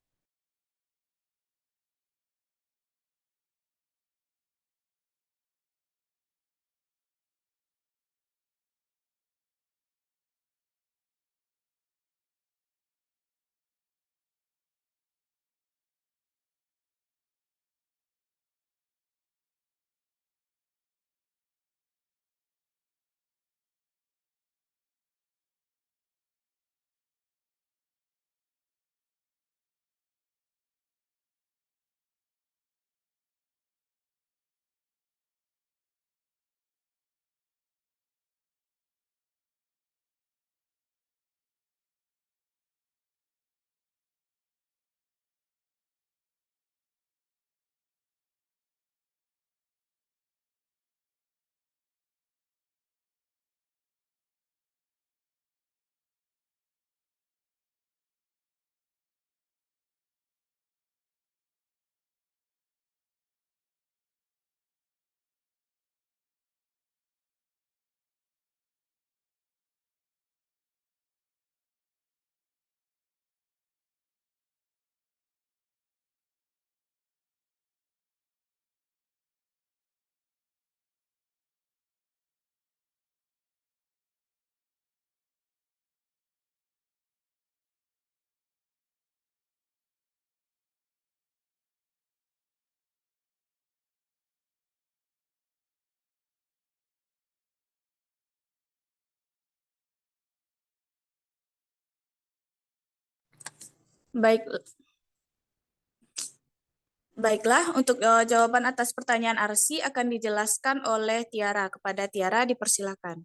Baiklah, untuk jawaban atas pertanyaan Arsy akan dijelaskan oleh Tiara. Kepada Tiara, dipersilakan.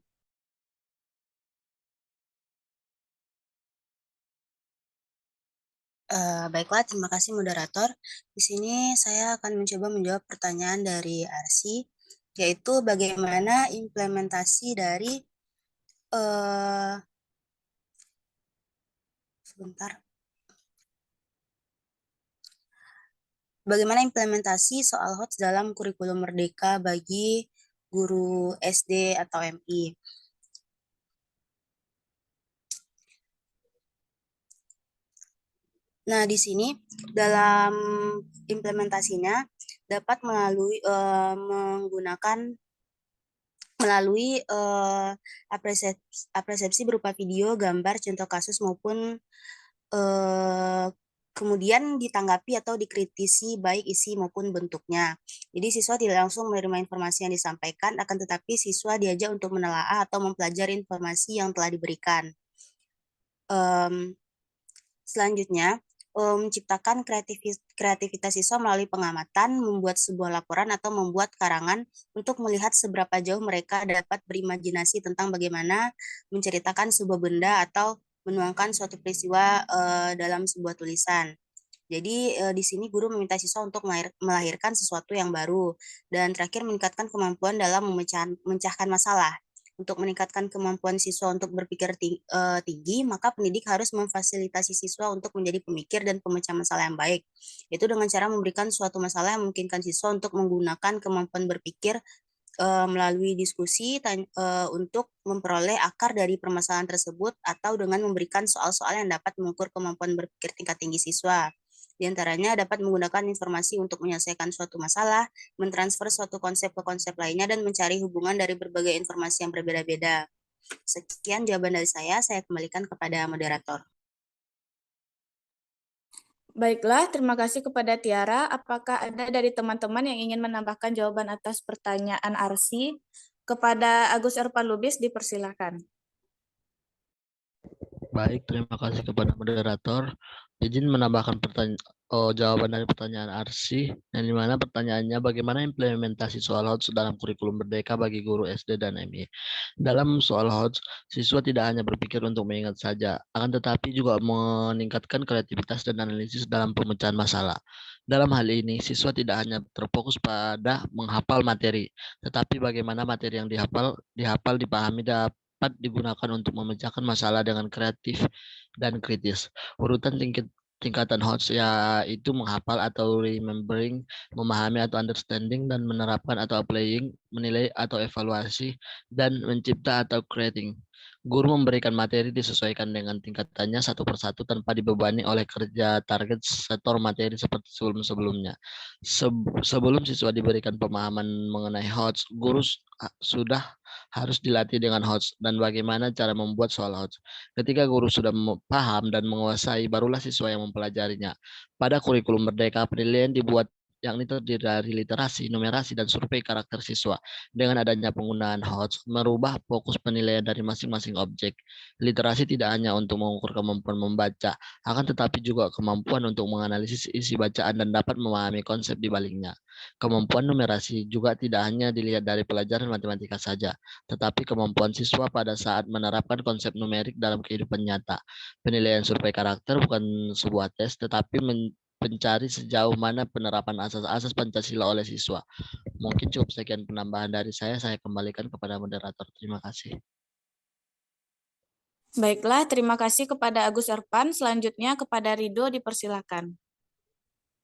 Baiklah, terima kasih moderator. Di sini saya akan mencoba menjawab pertanyaan dari Arsy, yaitu bagaimana implementasi dari bagaimana implementasi soal HOTS dalam kurikulum merdeka bagi guru SD atau MI. Nah, di sini dalam implementasinya dapat melalui apresiasi berupa video, gambar, contoh kasus maupun kemudian ditanggapi atau dikritisi baik isi maupun bentuknya. Jadi siswa tidak langsung menerima informasi yang disampaikan, akan tetapi siswa diajak untuk menelaah atau mempelajari informasi yang telah diberikan. Selanjutnya, menciptakan kreativitas siswa melalui pengamatan, membuat sebuah laporan atau membuat karangan untuk melihat seberapa jauh mereka dapat berimajinasi tentang bagaimana menceritakan sebuah benda atau menuangkan suatu peristiwa dalam sebuah tulisan. Jadi di sini guru meminta siswa untuk melahirkan sesuatu yang baru, dan terakhir meningkatkan kemampuan dalam memecahkan masalah. Untuk meningkatkan kemampuan siswa untuk berpikir tinggi, maka pendidik harus memfasilitasi siswa untuk menjadi pemikir dan pemecah masalah yang baik. Itu dengan cara memberikan suatu masalah yang memungkinkan siswa untuk menggunakan kemampuan berpikir melalui diskusi untuk memperoleh akar dari permasalahan tersebut, atau dengan memberikan soal-soal yang dapat mengukur kemampuan berpikir tingkat tinggi siswa. Di antaranya dapat menggunakan informasi untuk menyelesaikan suatu masalah, mentransfer suatu konsep ke konsep lainnya, dan mencari hubungan dari berbagai informasi yang berbeda-beda. Sekian jawaban dari saya kembalikan kepada moderator. Baiklah, terima kasih kepada Tiara. Apakah ada dari teman-teman yang ingin menambahkan jawaban atas pertanyaan Arsy? Kepada Agus Erpan Lubis, dipersilakan. Baik, terima kasih kepada moderator. Izin menambahkan jawaban dari pertanyaan Arsy, yang dimana pertanyaannya bagaimana implementasi soal HOTS dalam kurikulum Merdeka bagi guru SD dan MI. Dalam soal HOTS, siswa tidak hanya berpikir untuk mengingat saja, akan tetapi juga meningkatkan kreativitas dan analisis dalam pemecahan masalah. Dalam hal ini, siswa tidak hanya terfokus pada menghafal materi, tetapi bagaimana materi yang dihafal dipahami dapat digunakan untuk memecahkan masalah dengan kreatif dan kritis. Urutan tingkatan HOTS yaitu menghafal atau remembering, memahami atau understanding, dan menerapkan atau applying, menilai atau evaluasi, dan mencipta atau creating. Guru memberikan materi disesuaikan dengan tingkatannya satu persatu tanpa dibebani oleh kerja target setor materi seperti sebelum-sebelumnya. Sebelum siswa diberikan pemahaman mengenai HOTS, guru sudah harus dilatih dengan HOTS dan bagaimana cara membuat soal HOTS. Ketika guru sudah paham dan menguasai, barulah siswa yang mempelajarinya. Pada kurikulum Merdeka, penilaian dibuat yakni terdiri dari literasi, numerasi, dan survei karakter siswa. Dengan adanya penggunaan HOTS, merubah fokus penilaian dari masing-masing objek. Literasi tidak hanya untuk mengukur kemampuan membaca, akan tetapi juga kemampuan untuk menganalisis isi bacaan dan dapat memahami konsep di baliknya. Kemampuan numerasi juga tidak hanya dilihat dari pelajaran matematika saja, tetapi kemampuan siswa pada saat menerapkan konsep numerik dalam kehidupan nyata. Penilaian survei karakter bukan sebuah tes, tetapi mencari sejauh mana penerapan asas-asas Pancasila oleh siswa. Mungkin cukup sekian penambahan dari saya kembalikan kepada moderator. Terima kasih. Baiklah, terima kasih kepada Agus Erpan. Selanjutnya kepada Rido, dipersilakan.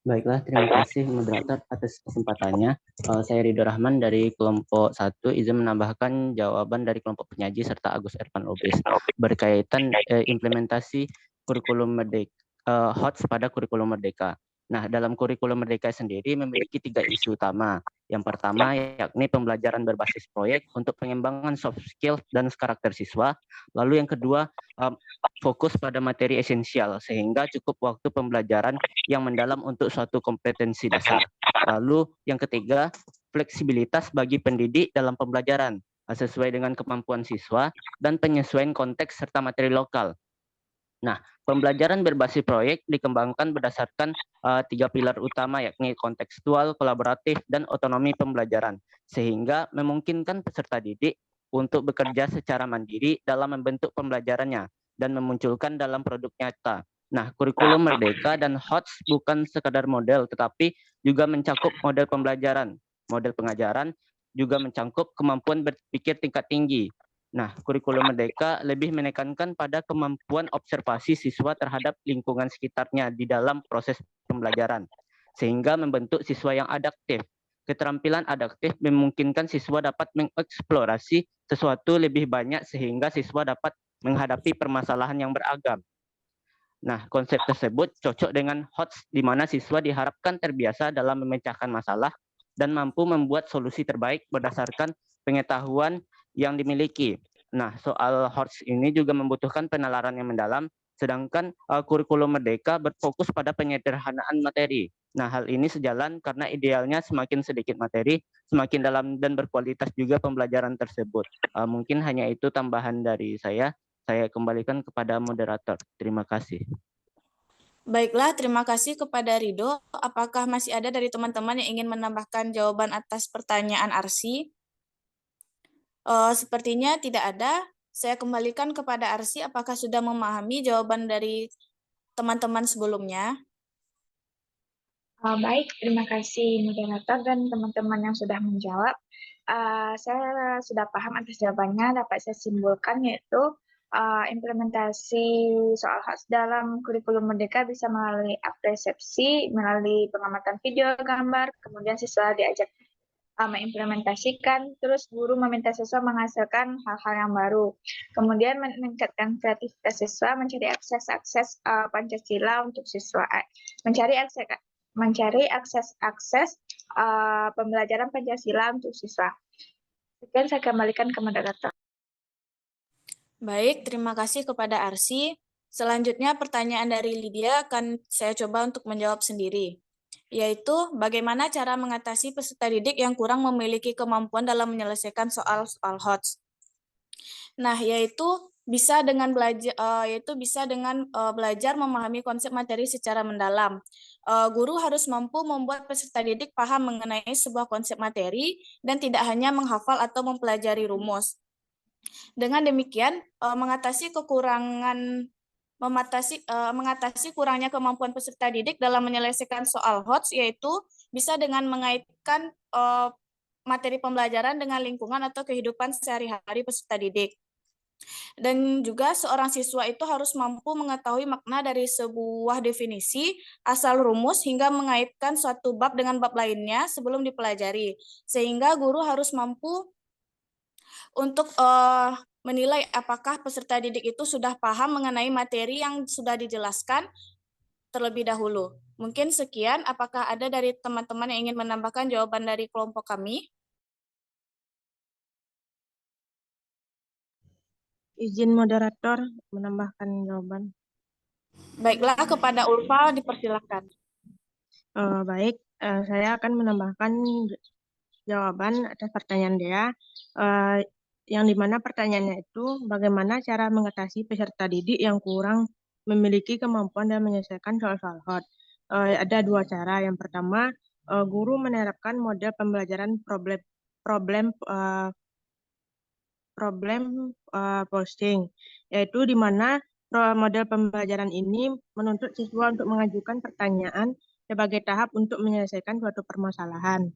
Baiklah, terima kasih moderator atas kesempatannya. Saya Ridho Rahman dari kelompok 1, izin menambahkan jawaban dari kelompok penyaji serta Agus Erpan Lubis berkaitan implementasi kurikulum Merdeka, HOTS pada kurikulum Merdeka. Nah, dalam kurikulum Merdeka sendiri memiliki 3 isu utama. Yang pertama yakni pembelajaran berbasis proyek untuk pengembangan soft skill dan karakter siswa. Lalu yang kedua, fokus pada materi esensial sehingga cukup waktu pembelajaran yang mendalam untuk suatu kompetensi dasar. Lalu yang ketiga, fleksibilitas bagi pendidik dalam pembelajaran sesuai dengan kemampuan siswa dan penyesuaian konteks serta materi lokal. Nah, pembelajaran berbasis proyek dikembangkan berdasarkan 3 pilar utama yakni kontekstual, kolaboratif, dan otonomi pembelajaran sehingga memungkinkan peserta didik untuk bekerja secara mandiri dalam membentuk pembelajarannya dan memunculkan dalam produk nyata. Nah, kurikulum Merdeka dan HOTS bukan sekadar model, tetapi juga mencakup model pembelajaran, model pengajaran, juga mencakup kemampuan berpikir tingkat tinggi. Nah, kurikulum Merdeka lebih menekankan pada kemampuan observasi siswa terhadap lingkungan sekitarnya di dalam proses pembelajaran, sehingga membentuk siswa yang adaptif. Keterampilan adaptif memungkinkan siswa dapat mengeksplorasi sesuatu lebih banyak sehingga siswa dapat menghadapi permasalahan yang beragam. Nah, konsep tersebut cocok dengan HOTS di mana siswa diharapkan terbiasa dalam memecahkan masalah dan mampu membuat solusi terbaik berdasarkan pengetahuan yang dimiliki. Nah, soal HOTS ini juga membutuhkan penalaran yang mendalam, sedangkan kurikulum Merdeka berfokus pada penyederhanaan materi. Nah, hal ini sejalan karena idealnya semakin sedikit materi, semakin dalam dan berkualitas juga pembelajaran tersebut. Mungkin hanya itu tambahan dari saya. Saya kembalikan kepada moderator. Terima kasih. Baiklah, terima kasih kepada Rido. Apakah masih ada dari teman-teman yang ingin menambahkan jawaban atas pertanyaan Arsy? Sepertinya tidak ada. Saya kembalikan kepada Arsy. Apakah sudah memahami jawaban dari teman-teman sebelumnya? Baik, terima kasih moderator dan teman-teman yang sudah menjawab. Saya sudah paham atas jawabannya. Dapat saya simpulkan yaitu implementasi soal HOTS dalam kurikulum Merdeka bisa melalui apresiasi, melalui pengamatan video, gambar, kemudian siswa diajak mengimplementasikan, terus guru meminta siswa menghasilkan hal-hal yang baru. Kemudian meningkatkan kreativitas siswa, mencari akses Pancasila untuk siswa, mencari akses pembelajaran Pancasila untuk siswa. Sekian saya kembalikan ke moderator. Baik, terima kasih kepada Arsy. Selanjutnya pertanyaan dari Lydia akan saya coba untuk menjawab sendiri, yaitu bagaimana cara mengatasi peserta didik yang kurang memiliki kemampuan dalam menyelesaikan soal-soal HOTS. Nah, yaitu bisa dengan belajar belajar memahami konsep materi secara mendalam. Guru harus mampu membuat peserta didik paham mengenai sebuah konsep materi dan tidak hanya menghafal atau mempelajari rumus. Dengan demikian, mengatasi kurangnya kemampuan peserta didik dalam menyelesaikan soal HOTS, yaitu bisa dengan mengaitkan materi pembelajaran dengan lingkungan atau kehidupan sehari-hari peserta didik. Dan juga seorang siswa itu harus mampu mengetahui makna dari sebuah definisi, asal rumus, hingga mengaitkan suatu bab dengan bab lainnya sebelum dipelajari. Sehingga guru harus mampu untuk menilai apakah peserta didik itu sudah paham mengenai materi yang sudah dijelaskan terlebih dahulu. Mungkin sekian, apakah ada dari teman-teman yang ingin menambahkan jawaban dari kelompok kami? Izin moderator menambahkan jawaban. Baiklah, kepada Ulfa dipersilakan. Baik, saya akan menambahkan jawaban atas pertanyaan Dea, yang dimana pertanyaannya itu bagaimana cara mengatasi peserta didik yang kurang memiliki kemampuan dan menyelesaikan soal-soal HOT. Ada dua cara. Yang pertama, guru menerapkan model pembelajaran problem posting, yaitu di mana model pembelajaran ini menuntut siswa untuk mengajukan pertanyaan sebagai tahap untuk menyelesaikan suatu permasalahan.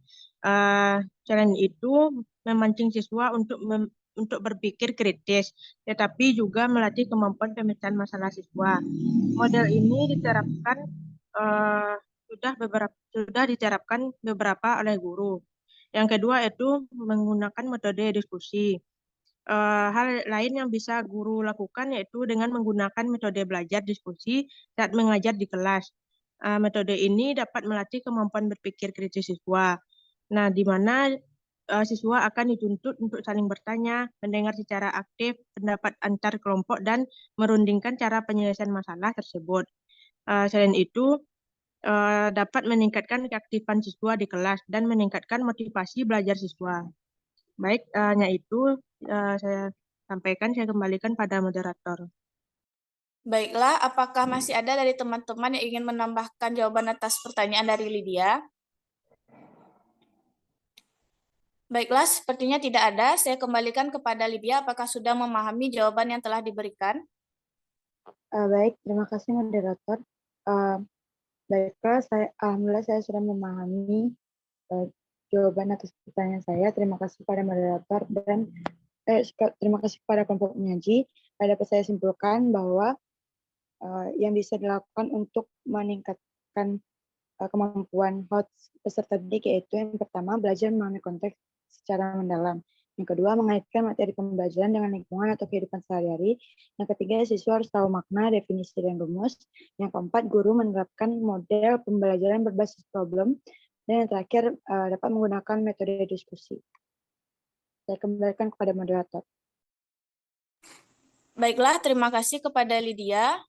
Selain itu, memancing siswa untuk berpikir kritis, tetapi juga melatih kemampuan pemecahan masalah siswa. Model ini diterapkan sudah diterapkan beberapa oleh guru. Yang kedua itu menggunakan metode diskusi. Hal lain yang bisa guru lakukan yaitu dengan menggunakan metode belajar diskusi saat mengajar di kelas. Metode ini dapat melatih kemampuan berpikir kritis siswa. Nah, di mana siswa akan dituntut untuk saling bertanya, mendengar secara aktif pendapat antar kelompok, dan merundingkan cara penyelesaian masalah tersebut. Selain itu, dapat meningkatkan keaktifan siswa di kelas dan meningkatkan motivasi belajar siswa. Baik, hanya itu saya sampaikan, saya kembalikan pada moderator. Baiklah, apakah masih ada dari teman-teman yang ingin menambahkan jawaban atas pertanyaan dari Lydia? Baiklah, sepertinya tidak ada. Saya kembalikan kepada Lydia, apakah sudah memahami jawaban yang telah diberikan? Baik, terima kasih moderator. Baiklah, alhamdulillah saya sudah memahami jawaban atas pertanyaan saya. Terima kasih kepada moderator dan terima kasih kepada kelompok penyaji. Dapat saya simpulkan bahwa yang bisa dilakukan untuk meningkatkan kemampuan HOTS peserta didik yaitu yang pertama, belajar memahami konteks secara mendalam. Yang kedua, mengaitkan materi pembelajaran dengan lingkungan atau kehidupan sehari-hari. Yang ketiga, siswa harus tahu makna, definisi, dan rumus. Yang keempat, guru menerapkan model pembelajaran berbasis problem. Dan yang terakhir, dapat menggunakan metode diskusi. Saya kembalikan kepada moderator. Baiklah, terima kasih kepada Lydia.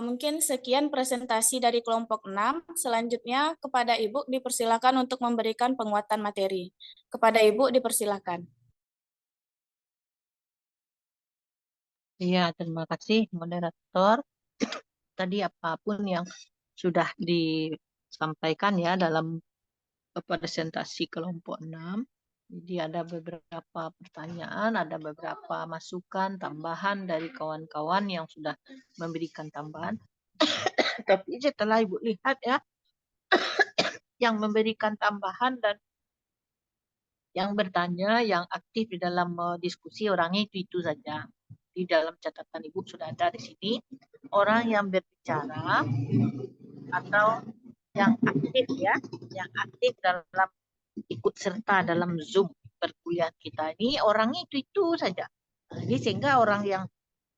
Mungkin sekian presentasi dari kelompok 6. Selanjutnya kepada Ibu dipersilakan untuk memberikan penguatan materi. Kepada Ibu dipersilakan. Iya, terima kasih moderator. Tadi apapun yang sudah disampaikan ya dalam presentasi kelompok 6. Jadi ada beberapa pertanyaan, ada beberapa masukan, tambahan dari kawan-kawan yang sudah memberikan tambahan. Tapi setelah Ibu lihat ya, yang memberikan tambahan dan yang bertanya, yang aktif di dalam diskusi orangnya itu saja. Di dalam catatan Ibu sudah ada di sini orang yang berbicara atau yang aktif ya, yang aktif dalam ikut serta dalam Zoom perkuliahan kita ini orangnya itu saja. Jadi sehingga orang yang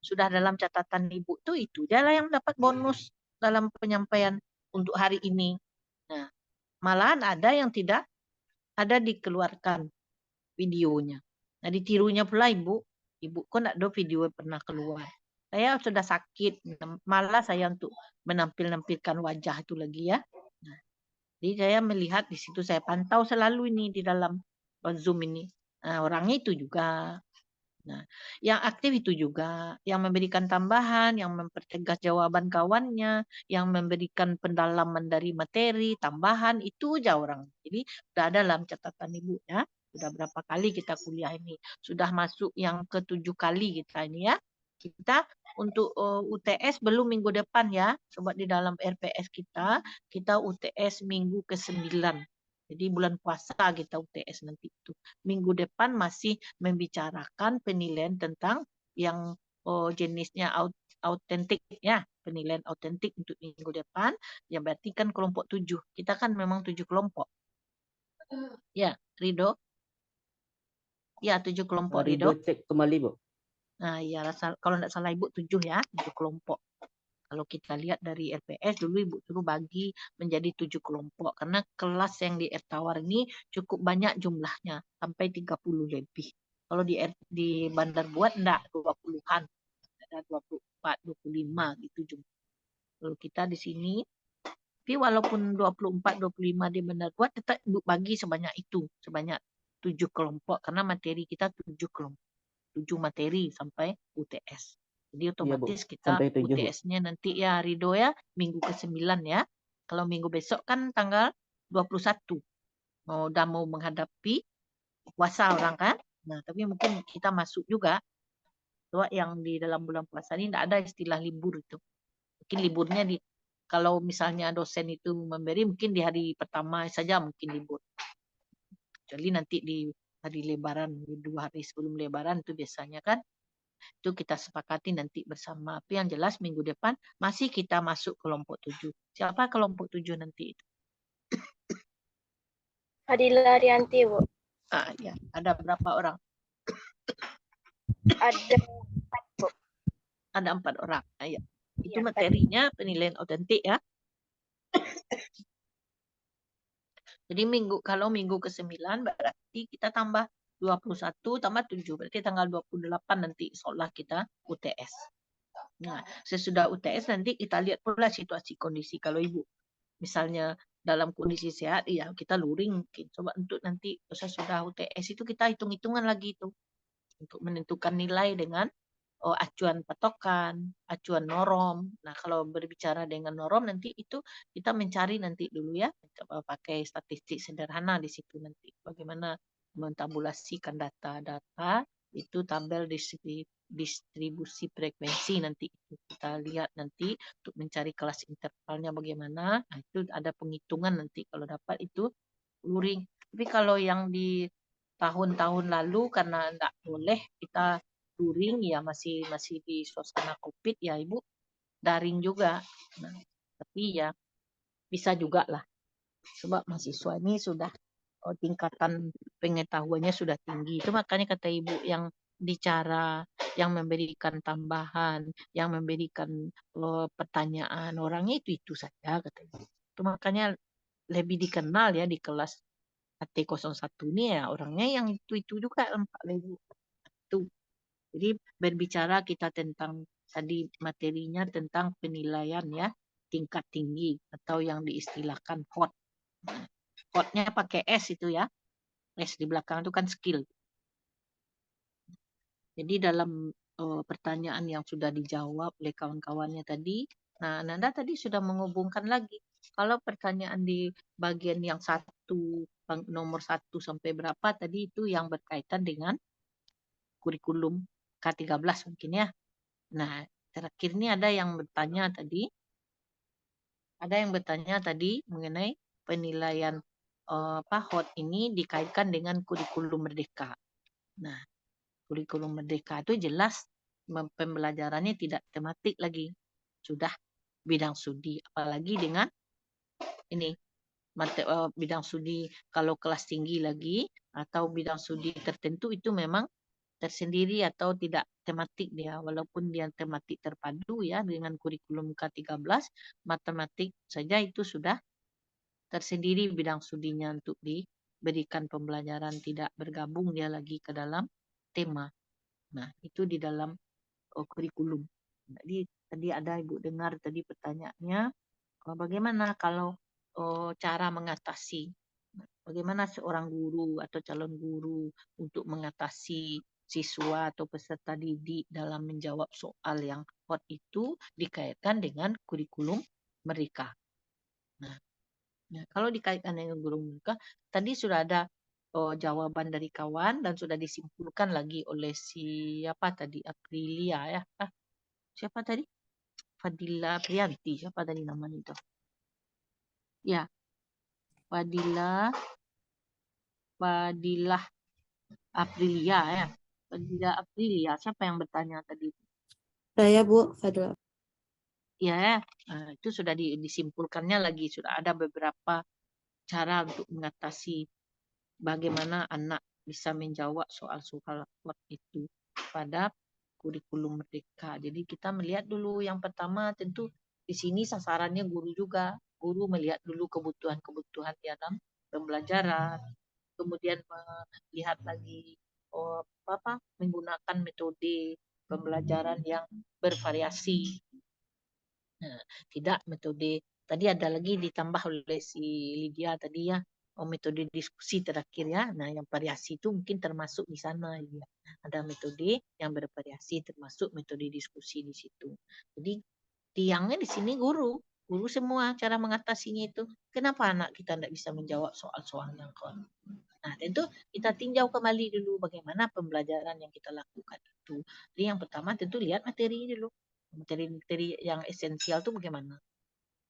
sudah dalam catatan Ibu itu dia lah yang dapat bonus dalam penyampaian untuk hari ini. Nah, malahan ada yang tidak ada dikeluarkan videonya. Nah, ditirunya pula Ibu kok enggak ada video pernah keluar. Saya sudah sakit, malah saya untuk menampilkan wajah itu lagi ya. Nah, jadi saya melihat di situ, saya pantau selalu ini di dalam Zoom ini. Nah, orangnya itu juga. Nah, yang aktif itu juga, yang memberikan tambahan, yang mempertegas jawaban kawannya, yang memberikan pendalaman dari materi, tambahan, itu aja orang. Jadi, sudah ada dalam catatan Ibu ya. Sudah berapa kali kita kuliah ini. Sudah masuk yang ke-7 kali kita ini ya. Kita untuk UTS belum minggu depan ya. Sobat di dalam RPS kita UTS minggu ke-9. Jadi bulan puasa kita UTS nanti itu. Minggu depan masih membicarakan penilaian tentang yang jenisnya autentik ya, penilaian autentik untuk minggu depan. Ya berarti kan kelompok 7. Kita kan memang 7 kelompok. Ya, Rido. Ya, 7 kelompok Rido Rido. cek kembali, Bu. Nah, ya kalau tidak salah Ibu 7 ya, 7 kelompok. Kalau kita lihat dari LPS dulu Ibu suruh bagi menjadi 7 kelompok. Karena kelas yang di Tawar ini cukup banyak jumlahnya. Sampai 30 lebih. Kalau di Bandar Buat enggak 20-an. Ada 24, 25 gitu jumlah. Kalau kita di sini, tapi walaupun 24, 25 di Bandar Buat tetap Ibu bagi sebanyak itu. Sebanyak 7 kelompok. Karena materi kita 7 kelompok. 7 materi sampai UTS. Jadi otomatis kita Sampai 7, Bu. UTS-nya nanti ya Rido ya minggu ke-9 ya. Kalau minggu besok kan tanggal 21. Udah mau menghadapi puasa orang kan. Nah, tapi mungkin kita masuk juga. Soalnya yang di dalam bulan puasa ini tidak ada istilah libur itu. Mungkin liburnya kalau misalnya dosen itu memberi mungkin di hari pertama saja mungkin libur. Kecuali nanti di hari Lebaran, 2 hari sebelum Lebaran itu biasanya kan. Itu kita sepakati nanti bersama. Tapi yang jelas minggu depan masih kita masuk kelompok 7. Siapa kelompok 7 nanti itu? Fadila Rianti, Bu. Ya. Ada berapa orang? Ada 4, Bu. Ada 4 orang. Ya. Itu materinya penilaian autentik ya. Jadi kalau minggu ke-9 berarti kita tambah 21 tambah 7. Berarti tanggal 28 nanti seolah kita UTS. Nah, sesudah UTS nanti kita lihat pula situasi kondisi. Kalau Ibu misalnya dalam kondisi sehat, ya kita luring mungkin. Coba untuk nanti sesudah UTS itu kita hitung-hitungan lagi itu. Untuk menentukan nilai dengan acuan patokan, acuan norm. Nah, kalau berbicara dengan norm nanti itu kita mencari nanti dulu ya. Coba pakai statistik sederhana di situ nanti. Bagaimana mentabulasikan data-data itu tabel distribusi frekuensi nanti itu kita lihat nanti untuk mencari kelas intervalnya bagaimana. Nah, itu ada penghitungan nanti kalau dapat itu luring. Tapi kalau yang di tahun-tahun lalu karena enggak boleh kita luring ya masih di suasana Covid ya Ibu daring juga. Nah, tapi ya bisa juga lah. Sebab mahasiswa ini sudah tingkatan pengetahuannya sudah tinggi. Itu makanya kata Ibu yang bicara, yang memberikan tambahan, yang memberikan pertanyaan orangnya itu saja kata Ibu. Itu makanya lebih dikenal ya di kelas AT01 ini ya orangnya yang itu juga Pak Ibu. Itu. Jadi berbicara kita tentang tadi materinya tentang penilaian ya tingkat tinggi atau yang diistilahkan HOT. HOT-nya pakai S itu ya. S di belakang itu kan skill. Jadi dalam pertanyaan yang sudah dijawab oleh kawan-kawannya tadi, nah Nanda tadi sudah menghubungkan lagi. Kalau pertanyaan di bagian yang nomor 1 sampai berapa tadi itu yang berkaitan dengan kurikulum K13 mungkin ya. Nah, terakhir ini ada yang bertanya tadi mengenai penilaian HOT ini dikaitkan dengan kurikulum merdeka. Nah, kurikulum merdeka itu jelas pembelajarannya tidak tematik lagi. Sudah bidang studi, apalagi dengan ini bidang studi kalau kelas tinggi lagi atau bidang studi tertentu itu memang tersendiri atau tidak tematik dia walaupun dia tematik terpadu ya dengan kurikulum K13 matematik saja itu sudah tersendiri bidang studinya untuk diberikan pembelajaran tidak bergabung dia lagi ke dalam tema. Nah, itu di dalam kurikulum. Jadi tadi ada Ibu dengar tadi pertanyaannya bagaimana kalau cara mengatasi bagaimana seorang guru atau calon guru untuk mengatasi siswa atau peserta didik dalam menjawab soal yang hot itu dikaitkan dengan kurikulum mereka. Nah, kalau dikaitkan dengan guru mereka, tadi sudah ada jawaban dari kawan dan sudah disimpulkan lagi oleh siapa tadi, Aprilia ya. Siapa tadi? Fadila Priyanti, siapa tadi namanya itu? Ya, Fadilah Aprilia ya. Fadilah Aprilia, siapa yang bertanya tadi? Saya Bu Fadila. Ya, itu sudah disimpulkannya lagi, sudah ada beberapa cara untuk mengatasi bagaimana anak bisa menjawab soal-soal itu pada kurikulum mereka. Jadi kita melihat dulu yang pertama tentu di sini sasarannya guru juga. Guru melihat dulu kebutuhan-kebutuhan dalam pembelajaran. Kemudian melihat lagi menggunakan metode pembelajaran yang bervariasi. Nah, tidak metode tadi ada lagi ditambah oleh si Lydia tadi ya, metode diskusi terakhir ya. Nah, yang variasi itu mungkin termasuk di sana ya. Ada metode yang bervariasi termasuk metode diskusi di situ. Jadi tiangnya di sini guru semua cara mengatasinya itu. Kenapa anak kita tidak bisa menjawab soal-soal yang kon? Nah, tentu kita tinjau kembali dulu bagaimana pembelajaran yang kita lakukan itu. Jadi yang pertama tentu lihat materi dulu. Materi-materi yang esensial itu bagaimana.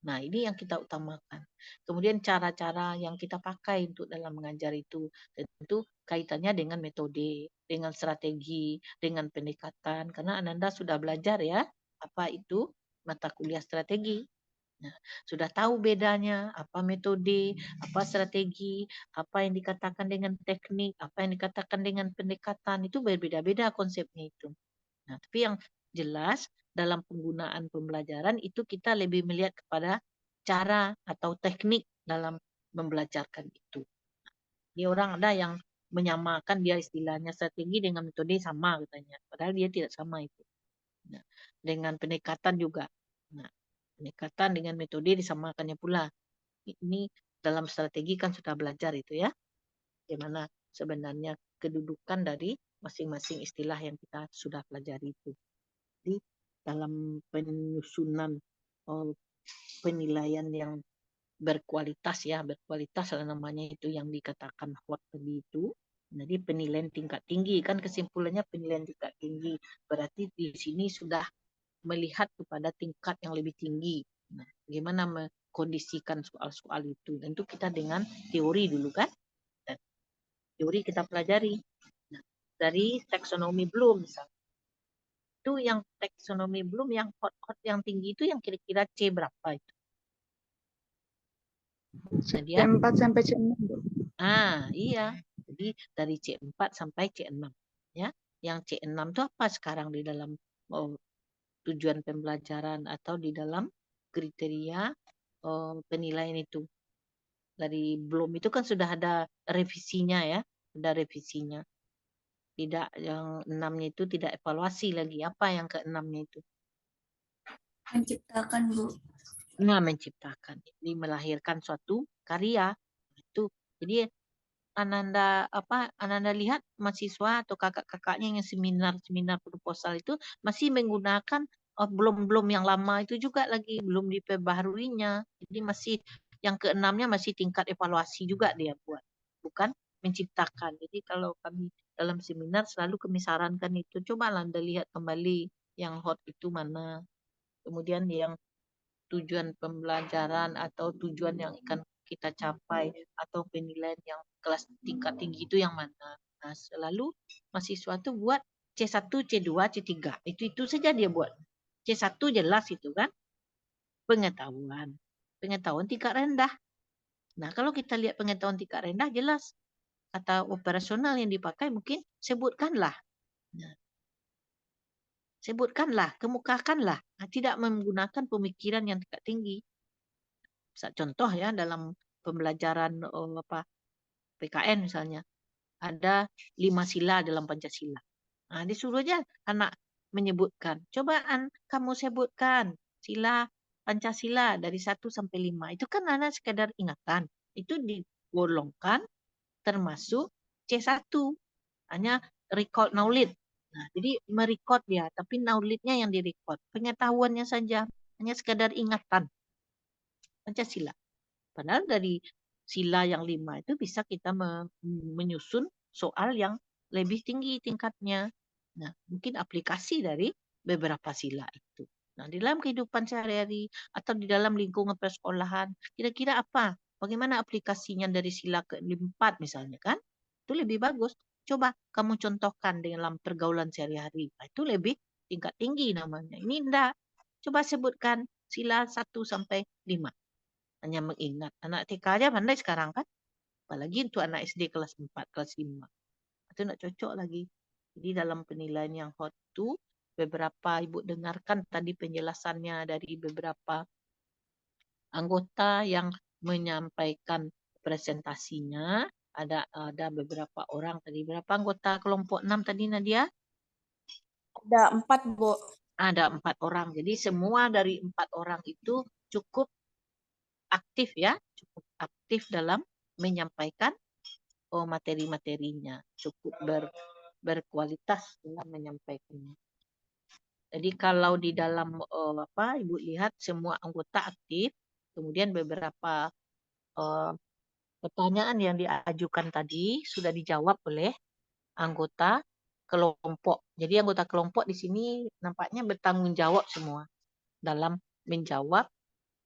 Nah, ini yang kita utamakan. Kemudian cara-cara yang kita pakai untuk dalam mengajar itu tentu kaitannya dengan metode, dengan strategi, dengan pendekatan. Karena Ananda sudah belajar ya, apa itu mata kuliah strategi. Nah, sudah tahu bedanya, apa metode, apa strategi, apa yang dikatakan dengan teknik, apa yang dikatakan dengan pendekatan, itu berbeda-beda konsepnya itu. Nah, tapi yang jelas dalam penggunaan pembelajaran itu kita lebih melihat kepada cara atau teknik dalam membelajarkan itu. Dia orang ada yang menyamakan dia istilahnya strategi dengan metode sama katanya, padahal dia tidak sama itu. Nah, dengan pendekatan juga. Nah, pendekatan dengan metode disamakannya pula. Ini dalam strategi kan sudah belajar itu ya. Bagaimana sebenarnya kedudukan dari masing-masing istilah yang kita sudah pelajari itu. Jadi dalam penyusunan penilaian yang berkualitas ya, berkualitas namanya itu yang dikatakan hot tadi itu. Jadi penilaian tingkat tinggi kan kesimpulannya penilaian tingkat tinggi. Berarti di sini sudah melihat kepada tingkat yang lebih tinggi. Nah, bagaimana mengkondisikan soal-soal itu? Tentu kita dengan teori dulu kan. Dan teori kita pelajari. Nah, dari taksonomi Bloom misalnya. Itu yang taksonomi Bloom yang hot yang tinggi itu yang kira-kira C berapa itu? C4 sampai C6. Iya. Jadi dari C4 sampai C6 ya. Yang C6 itu apa sekarang di dalam tujuan pembelajaran atau di dalam kriteria penilaian itu. Dari Bloom itu kan sudah ada revisinya ya, ada revisinya. Tidak yang 6-nya itu tidak evaluasi lagi. Apa yang ke-6-nya itu? Menciptakan, Bu. Nah, menciptakan. Jadi melahirkan suatu karya. Itu. Jadi Ananda lihat mahasiswa atau kakak-kakaknya yang seminar proposal itu masih menggunakan belum yang lama itu juga lagi belum diperbaharuinya. Jadi masih yang ke-6-nya masih tingkat evaluasi juga dia buat, bukan menciptakan. Jadi kalau kami dalam seminar selalu kami sarankan itu, coba Anda lihat kembali yang hot itu mana. Kemudian yang tujuan pembelajaran atau tujuan yang akan kita capai atau penilaian yang kelas tingkat tinggi itu yang mana. Nah, selalu mahasiswa itu buat C1, C2, C3. Itu saja dia buat. C1 jelas itu kan. Pengetahuan. Pengetahuan tingkat rendah. Nah, kalau kita lihat pengetahuan tingkat rendah jelas. Kata operasional yang dipakai mungkin sebutkanlah. Nah, sebutkanlah, kemukakanlah. Nah, tidak menggunakan pemikiran yang tingkat tinggi. Contoh ya dalam pembelajaran PKN misalnya ada 5 sila dalam Pancasila. Nah, disuruh aja anak menyebutkan. Cobaan kamu sebutkan sila Pancasila dari 1 sampai 5. Itu kan anak sekadar ingatan. Itu digolongkan termasuk C1. Hanya recall knowledge. Nah, jadi merecord dia, tapi knowledge-nya yang direcord. Pengetahuannya saja, hanya sekadar ingatan. Pancasila. Padahal dari sila yang 5 itu bisa kita menyusun soal yang lebih tinggi tingkatnya. Nah, mungkin aplikasi dari beberapa sila itu. Nah, di dalam kehidupan sehari-hari atau di dalam lingkungan persekolahan, kira-kira apa? Bagaimana aplikasinya dari sila ke-4 misalnya kan? Itu lebih bagus. Coba kamu contohkan dalam pergaulan sehari-hari. Nah, itu lebih tingkat tinggi namanya. Ini enggak. Coba sebutkan sila 1 sampai 5. Hanya mengingat. Anak TK aja pandai sekarang kan? Apalagi untuk anak SD kelas 4, kelas 5. Itu enggak cocok lagi. Jadi dalam penilaian yang hot itu, beberapa Ibu dengarkan tadi penjelasannya dari beberapa anggota yang menyampaikan presentasinya. Ada beberapa orang tadi. Berapa anggota kelompok 6 tadi Nadia? Ada 4, Bu. Ada 4 orang. Jadi semua dari 4 orang itu cukup aktif ya. Cukup aktif dalam menyampaikan materi-materinya. Cukup berkualitas dalam menyampaikannya. Jadi kalau di dalam Ibu lihat semua anggota aktif. Kemudian beberapa pertanyaan yang diajukan tadi sudah dijawab oleh anggota kelompok. Jadi anggota kelompok di sini nampaknya bertanggung jawab semua dalam menjawab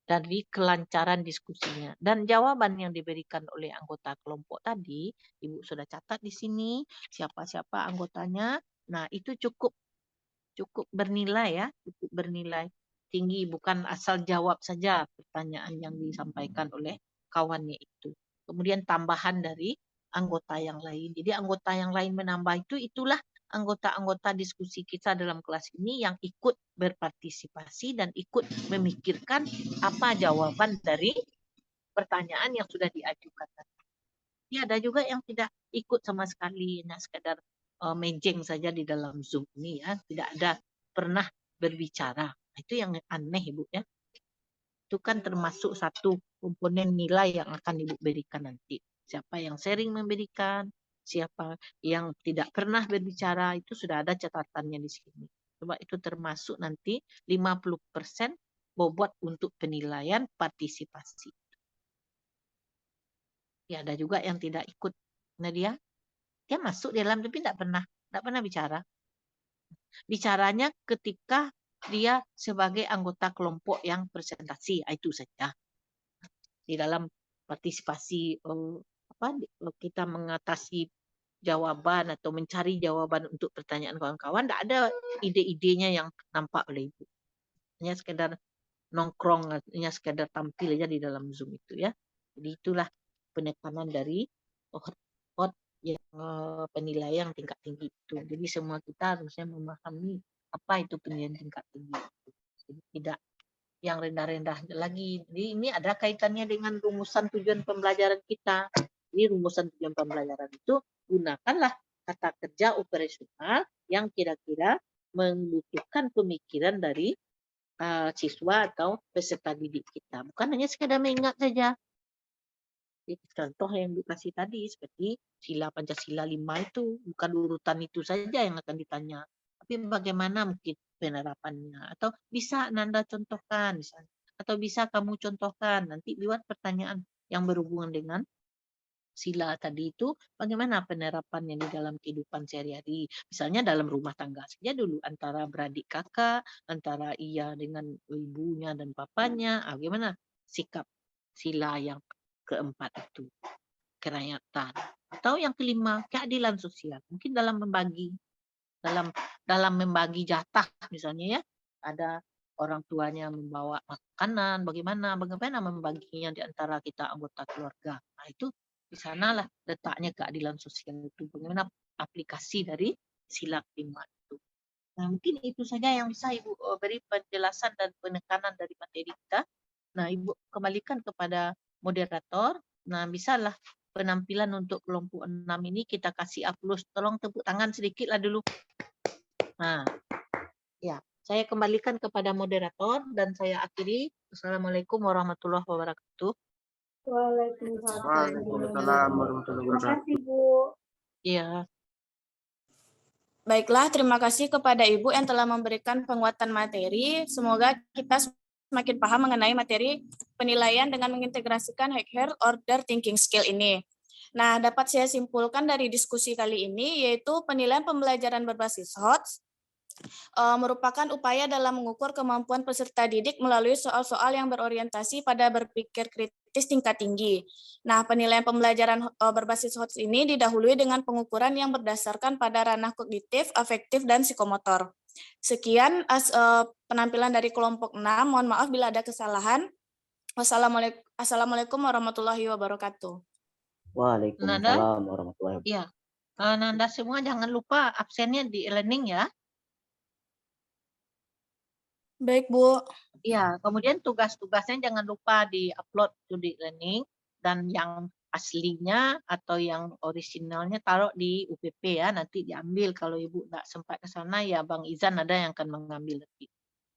dari kelancaran diskusinya. Dan jawaban yang diberikan oleh anggota kelompok tadi, Ibu sudah catat di sini siapa-siapa anggotanya. Nah, itu cukup bernilai ya, cukup bernilai tinggi, bukan asal jawab saja pertanyaan yang disampaikan oleh kawannya itu. Kemudian tambahan dari anggota yang lain. Jadi anggota yang lain menambah itulah anggota-anggota diskusi kita dalam kelas ini yang ikut berpartisipasi dan ikut memikirkan apa jawaban dari pertanyaan yang sudah diajukan. Ya, ada juga yang tidak ikut sama sekali, hanya sekedar mejeng saja di dalam Zoom ini ya, tidak ada pernah berbicara. Itu yang aneh Ibu ya. Itu kan termasuk satu komponen nilai yang akan Ibu berikan nanti. Siapa yang sering memberikan, siapa yang tidak pernah berbicara, itu sudah ada catatannya di sini. Coba itu termasuk nanti 50% bobot untuk penilaian partisipasi. Ya, ada juga yang tidak ikut. Nah, dia masuk di dalam tapi tidak pernah bicara. Bicaranya ketika dia sebagai anggota kelompok yang presentasi, itu saja. Di dalam partisipasi kita mengatasi jawaban atau mencari jawaban untuk pertanyaan kawan-kawan, tidak ada ide-idenya yang nampak oleh Ibu. Hanya sekedar nongkrong, hanya sekedar tampil aja di dalam Zoom itu ya. Jadi itulah penekanan dari hot yang penilaian tingkat tinggi itu. Jadi semua kita harusnya memahami apa itu penilaian tingkat tinggi. Jadi tidak yang rendah-rendah lagi. Jadi ini ada kaitannya dengan rumusan tujuan pembelajaran kita. Jadi rumusan tujuan pembelajaran itu gunakanlah kata kerja operasional yang kira-kira membutuhkan pemikiran dari siswa atau peserta didik kita. Bukan hanya sekadar mengingat saja. Contoh yang dikasih tadi seperti sila Pancasila 5 itu bukan urutan itu saja yang akan ditanya, tapi bagaimana mungkin penerapannya, atau bisa Nanda contohkan misalnya, atau bisa kamu contohkan, nanti buat pertanyaan yang berhubungan dengan sila tadi itu, bagaimana penerapannya di dalam kehidupan sehari-hari, misalnya dalam rumah tangga saja dulu, antara beradik kakak, antara ia dengan ibunya dan papanya, bagaimana sikap sila yang keempat itu, kerakyatan, atau yang kelima keadilan sosial, mungkin dalam membagi jatah misalnya ya, ada orang tuanya membawa makanan, bagaimana membaginya di antara kita anggota keluarga. Nah, itu di sanalah letaknya keadilan sosial itu, bagaimana aplikasi dari sila kelima itu. Nah, mungkin itu saja yang bisa Ibu beri penjelasan dan penekanan dari materi kita. Nah, Ibu kembalikan kepada moderator. Nah, bisalah penampilan untuk kelompok 6 ini kita kasih applause. Tolong tepuk tangan sedikit lah dulu. Nah, ya, saya kembalikan kepada moderator dan saya akhiri. Assalamualaikum warahmatullahi wabarakatuh. Waalaikumsalam warahmatullahi wabarakatuh. Terima kasih, Bu. Iya. Baiklah, terima kasih kepada Ibu yang telah memberikan penguatan materi. Semoga kita semakin paham mengenai materi penilaian dengan mengintegrasikan Hacker Order Thinking Skill ini. Nah, dapat saya simpulkan dari diskusi kali ini, yaitu penilaian pembelajaran berbasis HOTS merupakan upaya dalam mengukur kemampuan peserta didik melalui soal-soal yang berorientasi pada berpikir kritis tingkat tinggi. Nah, penilaian pembelajaran berbasis HOTS ini didahului dengan pengukuran yang berdasarkan pada ranah kognitif, afektif, dan psikomotor. Sekian penampilan dari kelompok 6. Mohon maaf bila ada kesalahan. Assalamualaikum warahmatullahi wabarakatuh. Waalaikumsalam warahmatullahi wabarakatuh. Iya, Nanda semua jangan lupa absennya di e-learning ya. Baik, Bu. Ya, kemudian tugas-tugasnya jangan lupa di-upload to di e-learning, dan yang aslinya atau yang orisinalnya taruh di UPP ya, nanti diambil. Kalau Ibu nggak sempat ke sana ya Bang Izan ada yang akan mengambil nanti.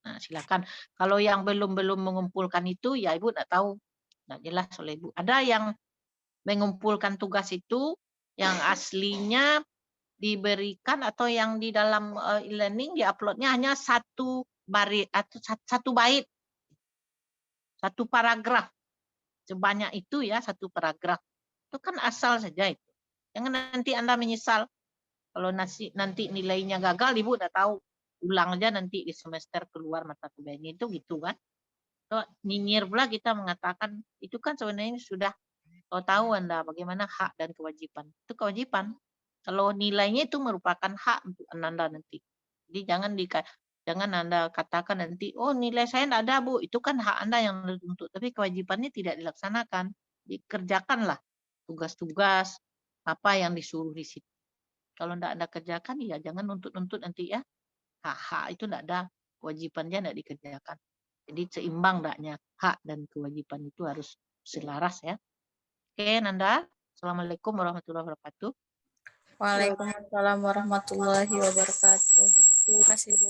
Nah, silakan. Kalau yang belum mengumpulkan itu ya Ibu nggak tahu, nggak jelas oleh Ibu. Ada yang mengumpulkan tugas itu yang aslinya diberikan atau yang di dalam e-learning di-uploadnya hanya satu baris atau satu bait, satu paragraf, sebanyak itu ya, satu paragraf itu kan asal saja itu. Jangan nanti Anda menyesal kalau nanti nilainya gagal, Ibu udah tahu, ulang aja nanti di semester keluar mata kuliahnya itu gitu kan. So, nyinyir pula kita mengatakan itu kan sebenarnya sudah tahu Anda bagaimana hak dan kewajiban. Itu kewajiban. Kalau nilainya itu merupakan hak untuk Anda nanti. Jadi jangan Anda katakan nanti, oh nilai saya tidak ada Bu, itu kan hak Anda yang dituntut, tapi kewajibannya tidak dilaksanakan. Dikerjakanlah tugas-tugas apa yang disuruh di situ. Kalau tidak Anda kerjakan, ya jangan nuntut-nuntut nanti ya. Hak itu tidak ada, kewajibannya tidak dikerjakan. Jadi seimbang daknya hak dan kewajiban itu harus selaras ya. Oke, Nanda. Assalamualaikum warahmatullahi wabarakatuh. Waalaikumsalam warahmatullahi wabarakatuh. Terima kasih, Bu.